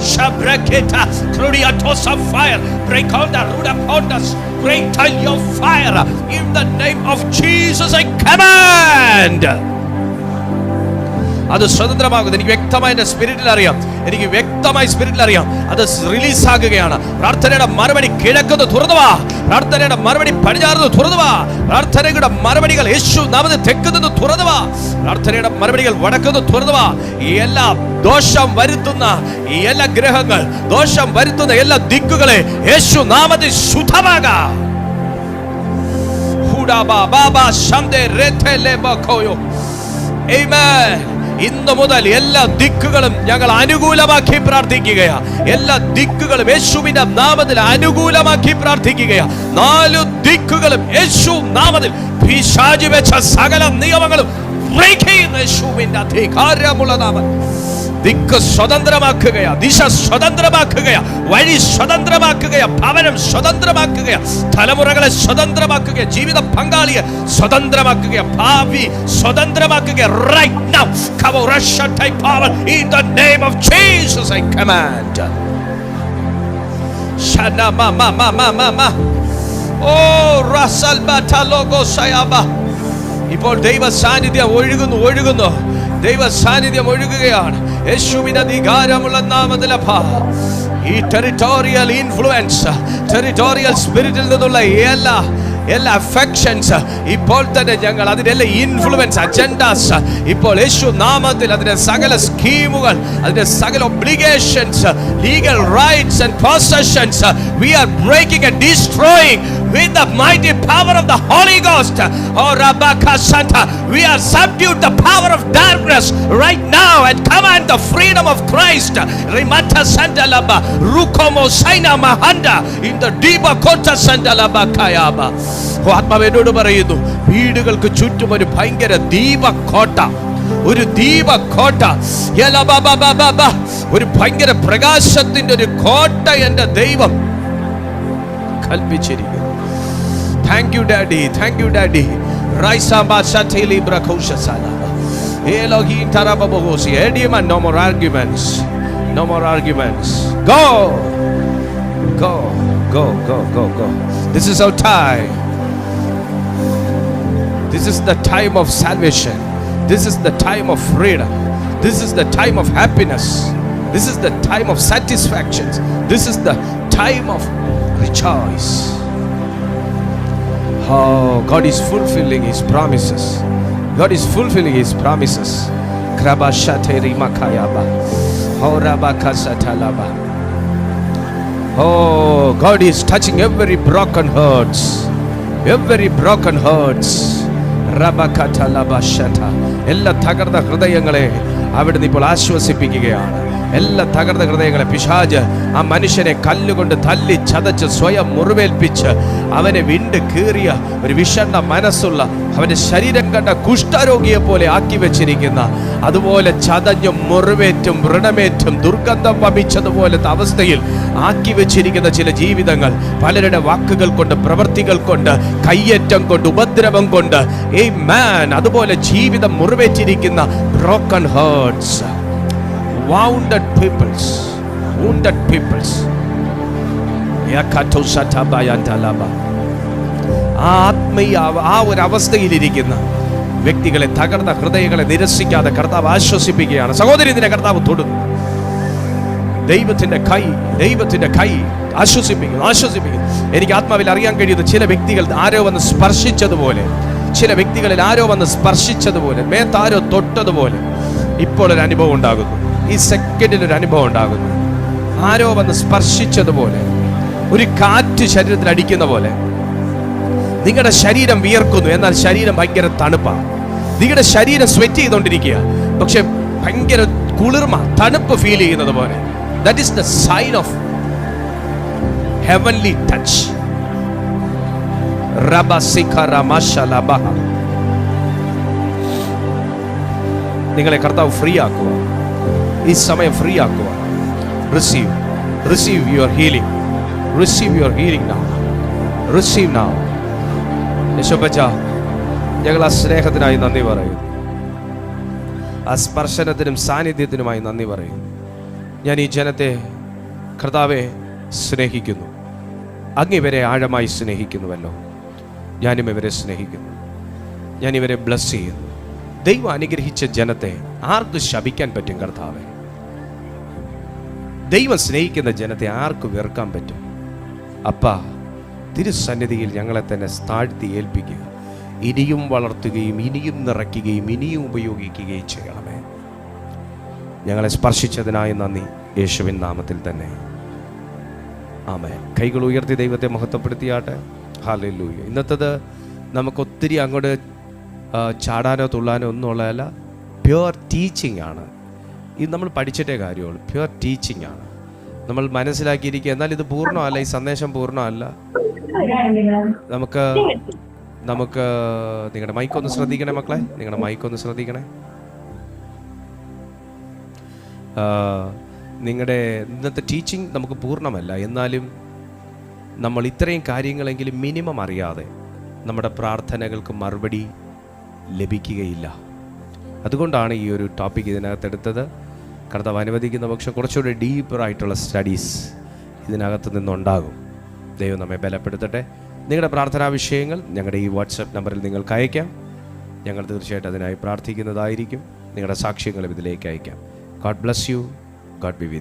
In the name of Jesus I command. അത് സ്വതന്ത്രമാകുന്നത് എനിക്ക് വ്യക്തമായി എൻ്റെ സ്പിരിറ്റിൽ അറിയാം. എനിക്ക് വ്യക്തമായി സ്പിരിറ്റിൽ അറിയാം അത് റിലീസ് ആകുകയാണ്. പ്രാർത്ഥനയുടെ മറുപടി കിഴക്കുന്നു തുറന്നുവാ. പ്രാർത്ഥനയുടെ മറുപടി പടിഞ്ഞാറുന്നു തുറന്നുവാ. പ്രാർത്ഥനയുടെ മറുപടികൾ യേശു നാമത്തിൽ തെക്കുന്നു തുറന്നുവാ. പ്രാർത്ഥനയുടെ മറുപടികൾ വടക്കുന്നു തുറന്നുവാ. ഈ എല്ലാ ദോഷം വരുത്തുന്ന ഈ എല്ലാ ഗ്രഹങ്ങൾ, ദോഷം വരുത്തുന്ന എല്ലാ ദിക്കുകളെ യേശു നാമത്തിൽ ശുദ്ധമാകാം. Amen. ഇന്നു മുതൽ എല്ലാ ദിക്കുകളും ഞങ്ങൾ അനുകൂലമാക്കി പ്രാർത്ഥിക്കുകയാണ്. എല്ലാ ദിക്കുകളും യേശുവിന്റെ നാമത്തിൽ അനുകൂലമാക്കി പ്രാർത്ഥിക്കുകയാണ്. 4 ദിക്കുകളും യേശു നാമത്തിൽ പിശാച് വെച്ച സകല നിയമങ്ങളും ബ്രേക്ക് ചെയ്യുന്ന യേശുവിന്റെ അധികാരമുള്ള നാമത്തിൽ ദിക്ക് സ്വതന്ത്രമാക്കുകയാ, ദിശ സ്വതന്ത്രമാക്കുകയാ, വഴി സ്വതന്ത്രമാക്കുകയാ, ഭവനം സ്വതന്ത്രമാക്കുകയാ, തലമുറകളെ സ്വതന്ത്രമാക്കുകയാ, ജീവിത പങ്കാളിയെ സ്വതന്ത്രമാക്കുകയാ, ഭാവി സ്വതന്ത്രമാക്കുകയാ. Right now, come on, Russia type power in the name of Jesus I command. Shana mama mama mama. Oh, Rasal batalogo sayaba. ഇപ്പോൾ ദൈവ സാന്നിധ്യം ഒഴുകുന്നു. ദൈവ സാന്നിധ്യം ഒഴുകുകയാണ്. യേശുവിന്റെ അധികാരമുള്ള നാമത്തിൽ ഈ ടെറിട്ടോറിയൽ ഇൻഫ്ലുവൻസ്, ടെറിട്ടോറിയൽ സ്പിരിറ്റിൽ നിന്നുള്ള എല്ലാ അഫെക്ഷൻസ് ഇപ്പോൾ തന്നെ ഞങ്ങൾ അതിന്റെ എല്ലാ ഇൻഫ്ലുവൻസ് അജൻഡാസ് ഇപ്പോൾ യേശു നാമത്തിൽ അതിന്റെ സകല സ്കീമുകൾ, അതിന്റെ സകല obligations, legal rights and possessions we are breaking and destroying with the mighty power of the Holy Ghost. Oh Rabaka Santa, we are subdued the power of darkness right now and command the freedom of Christ. Rimata Santa Laba Rukomo Saina Mahanda in the Diba Kota Santa Laba Kayaba. ആത്മാവെന്നോട് പറയുന്നു, വീടുകൾക്ക് ചുറ്റും ഒരു ഭയങ്കര ദീപക്കോട്ട, ഒരു ദീപക്കോട്ട, ഒരു ഭയങ്കര പ്രകാശത്തിന്റെ ഒരു കോട്ട എന്റെ ദൈവം കൽപ്പിച്ചിരിക്കുന്നു. Thank you daddy, thank you daddy. Raisamba Sateli Brakosha Salaba. Elohim Tarababosi. Edima, no more arguments. No more arguments. Go. Go. Go, go, go, go. This is our time. This is the time of salvation. This is the time of freedom. This is the time of happiness. This is the time of satisfaction. This is the time of rejoice. Oh, God is fulfilling His promises. God is fulfilling His promises. Krabashateri makayaba. Horabakasatalaba. Oh, God is touching every broken hearts. Every broken hearts. Rabakatalabashata. എല്ലാ തകർന്ന ഹൃദയങ്ങളെ അവിടുന്ന് ഇപ്പോൾ ആശ്വസിപ്പിക്കുകയാണ്. എല്ലാ തകർന്ന ഹൃദയങ്ങളെ പിശാച് ആ മനുഷ്യനെ കല്ലുകൊണ്ട് തല്ലി ചതച്ച് സ്വയം മുറിവേൽപ്പിച്ച് അവനെ വിണ്ട് കീറിയ ഒരു വിഷണ്ണ മനസ്സുള്ള അവന്റെ ശരീരം കണ്ട കുഷ്ഠരോഗിയെ പോലെ ആക്കി വെച്ചിരിക്കുന്ന, അതുപോലെ ചതഞ്ഞും മുറിവേറ്റും വ്രണമേറ്റും ദുർഗന്ധം വമിച്ചതുപോലത്തെ അവസ്ഥയിൽ ആക്കി വെച്ചിരിക്കുന്ന ചില ജീവിതങ്ങൾ പലരുടെ വാക്കുകൾ കൊണ്ട്, പ്രവൃത്തികൾ കൊണ്ട്, കയ്യേറ്റം കൊണ്ട്, ഉപദ്രവം കൊണ്ട്, അതുപോലെ ജീവിതം മുറിവേറ്റിരിക്കുന്ന broken hearts, wounded peoples, ആ ഒരു അവസ്ഥയിലിരിക്കുന്ന വ്യക്തികളെ, തകർന്ന ഹൃദയങ്ങളെ നിരസിക്കാതെ കർത്താവ് ആശ്വസിപ്പിക്കുകയാണ്. സഹോദരി, ഇതിനെ കർത്താവ് തൊടുന്നു. ദൈവത്തിന്റെ കൈ ആശ്വസിപ്പിക്കുന്നു. എനിക്ക് ആത്മാവിൽ അറിയാൻ കഴിയുന്നത് ചില വ്യക്തികൾ ആരോ വന്ന് സ്പർശിച്ചതുപോലെ, മേത്താരോ തൊട്ടതുപോലെ ഇപ്പോൾ ഒരു അനുഭവം ഉണ്ടാകുന്നു. ഈ സെക്കൻഡിൽ ഒരു അനുഭവം ഉണ്ടാകുന്നു. ആരോ വന്ന് സ്പർശിച്ചതുപോലെ, ഒരു കാറ്റ് ശരീരത്തിൽ അടിക്കുന്ന പോലെ നിങ്ങളുടെ ശരീരം വിയർക്കുന്നു, എന്നാൽ ശരീരം ഭയങ്കര തണുപ്പാണ്. നിങ്ങളുടെ ശരീരം സ്വെറ്റ് ചെയ്തുകൊണ്ടിരിക്കുക, പക്ഷെ ഭയങ്കര കുളിർമ, തണുപ്പ് ഫീൽ ചെയ്യുന്നത് പോലെ. That is the sign of heavenly touch. നിങ്ങളെ കർത്താവ് ഫ്രീ ആക്കുക. ഈ സമയം ഫ്രീ ആക്കുക. Receive your healing now. യേശുപ്പച്ച, ഞങ്ങൾ ആ സ്നേഹത്തിനായി നന്ദി പറയുന്നു. ആ സ്പർശനത്തിനും സാന്നിധ്യത്തിനുമായി നന്ദി പറയുന്നു. ഞാൻ ഈ ജനത്തെ കർത്താവെ സ്നേഹിക്കുന്നു. അങ്ങ് ഇവരെ ആഴമായി സ്നേഹിക്കുന്നുവല്ലോ. ഞാനും ഇവരെ സ്നേഹിക്കുന്നു. ഞാൻ ഇവരെ ബ്ലസ് ചെയ്യുന്നു. ദൈവം അനുഗ്രഹിച്ച ജനത്തെ ആർക്ക് ശപിക്കാൻ പറ്റും കർത്താവേ? ദൈവം സ്നേഹിക്കുന്ന ജനത്തെ ആർക്ക് വെറുക്കാൻ പറ്റും? അപ്പാ, തിരുസന്നിധിയിൽ ഞങ്ങളെ തന്നെ താഴ്ത്തി ഏൽപ്പിക്കുക. ഇനിയും വളർത്തുകയും ഇനിയും നിറയ്ക്കുകയും ഇനിയും ഉപയോഗിക്കുകയും ചെയ്യണമേ. ഞങ്ങളെ സ്പർശിച്ചതിനായി നന്ദി, യേശുവിൻ നാമത്തിൽ തന്നെ ആമേൻ. കൈകൾ ഉയർത്തി ദൈവത്തെ മഹത്വപ്പെടുത്തിയാട്ടെ. ഹല്ലേലൂയ. ഇന്നത്തേത് നമുക്ക് ഒത്തിരി അങ്ങോട്ട് ചാടാനോ തുള്ളാനോ ഒന്നും ഉള്ളതല്ല. പ്യുവർ ടീച്ചിങ് ആണ്. ഇത് നമ്മൾ പഠിച്ചിട്ടേ കാര്യമുള്ളൂ. പ്യുവർ ടീച്ചിങ് ആണ്. നമ്മൾ മനസ്സിലാക്കിയിരിക്കുക. എന്നാൽ ഇത് പൂർണ്ണമല്ല, ഈ സന്ദേശം പൂർണ്ണമല്ല. നമുക്ക് നിങ്ങളുടെ മൈക്കൊന്ന് ശ്രദ്ധിക്കണേ മക്കളെ, നിങ്ങളുടെ മൈക്കൊന്ന് ശ്രദ്ധിക്കണേ. നിങ്ങളുടെ ഇന്നത്തെ ടീച്ചിങ് നമുക്ക് പൂർണ്ണമല്ല, എന്നാലും നമ്മൾ ഇത്രയും കാര്യങ്ങളെങ്കിലും മിനിമം അറിയാതെ നമ്മുടെ പ്രാർത്ഥനകൾക്ക് മറുപടി ലഭിക്കുകയില്ല. അതുകൊണ്ടാണ് ഈ ഒരു ടോപ്പിക് ഇതിനകത്തെടുത്തത്. കർത്താവ് അനുവദിക്കുന്ന പക്ഷം കുറച്ചുകൂടി ഡീപ്പറായിട്ടുള്ള സ്റ്റഡീസ് ഇതിനകത്ത് നിന്നുണ്ടാകും. ദൈവം നമ്മെ ബലപ്പെടുത്തട്ടെ. നിങ്ങളുടെ പ്രാർത്ഥനാ വിഷയങ്ങൾ ഞങ്ങളുടെ ഈ വാട്സപ്പ് നമ്പറിൽ നിങ്ങൾക്ക് അയക്കാം. ഞങ്ങൾ തീർച്ചയായിട്ടും അതിനായി പ്രാർത്ഥിക്കുന്നതായിരിക്കും. നിങ്ങളുടെ സാക്ഷ്യങ്ങളും ഇതിലേക്ക് അയക്കാം. God bless you. God B with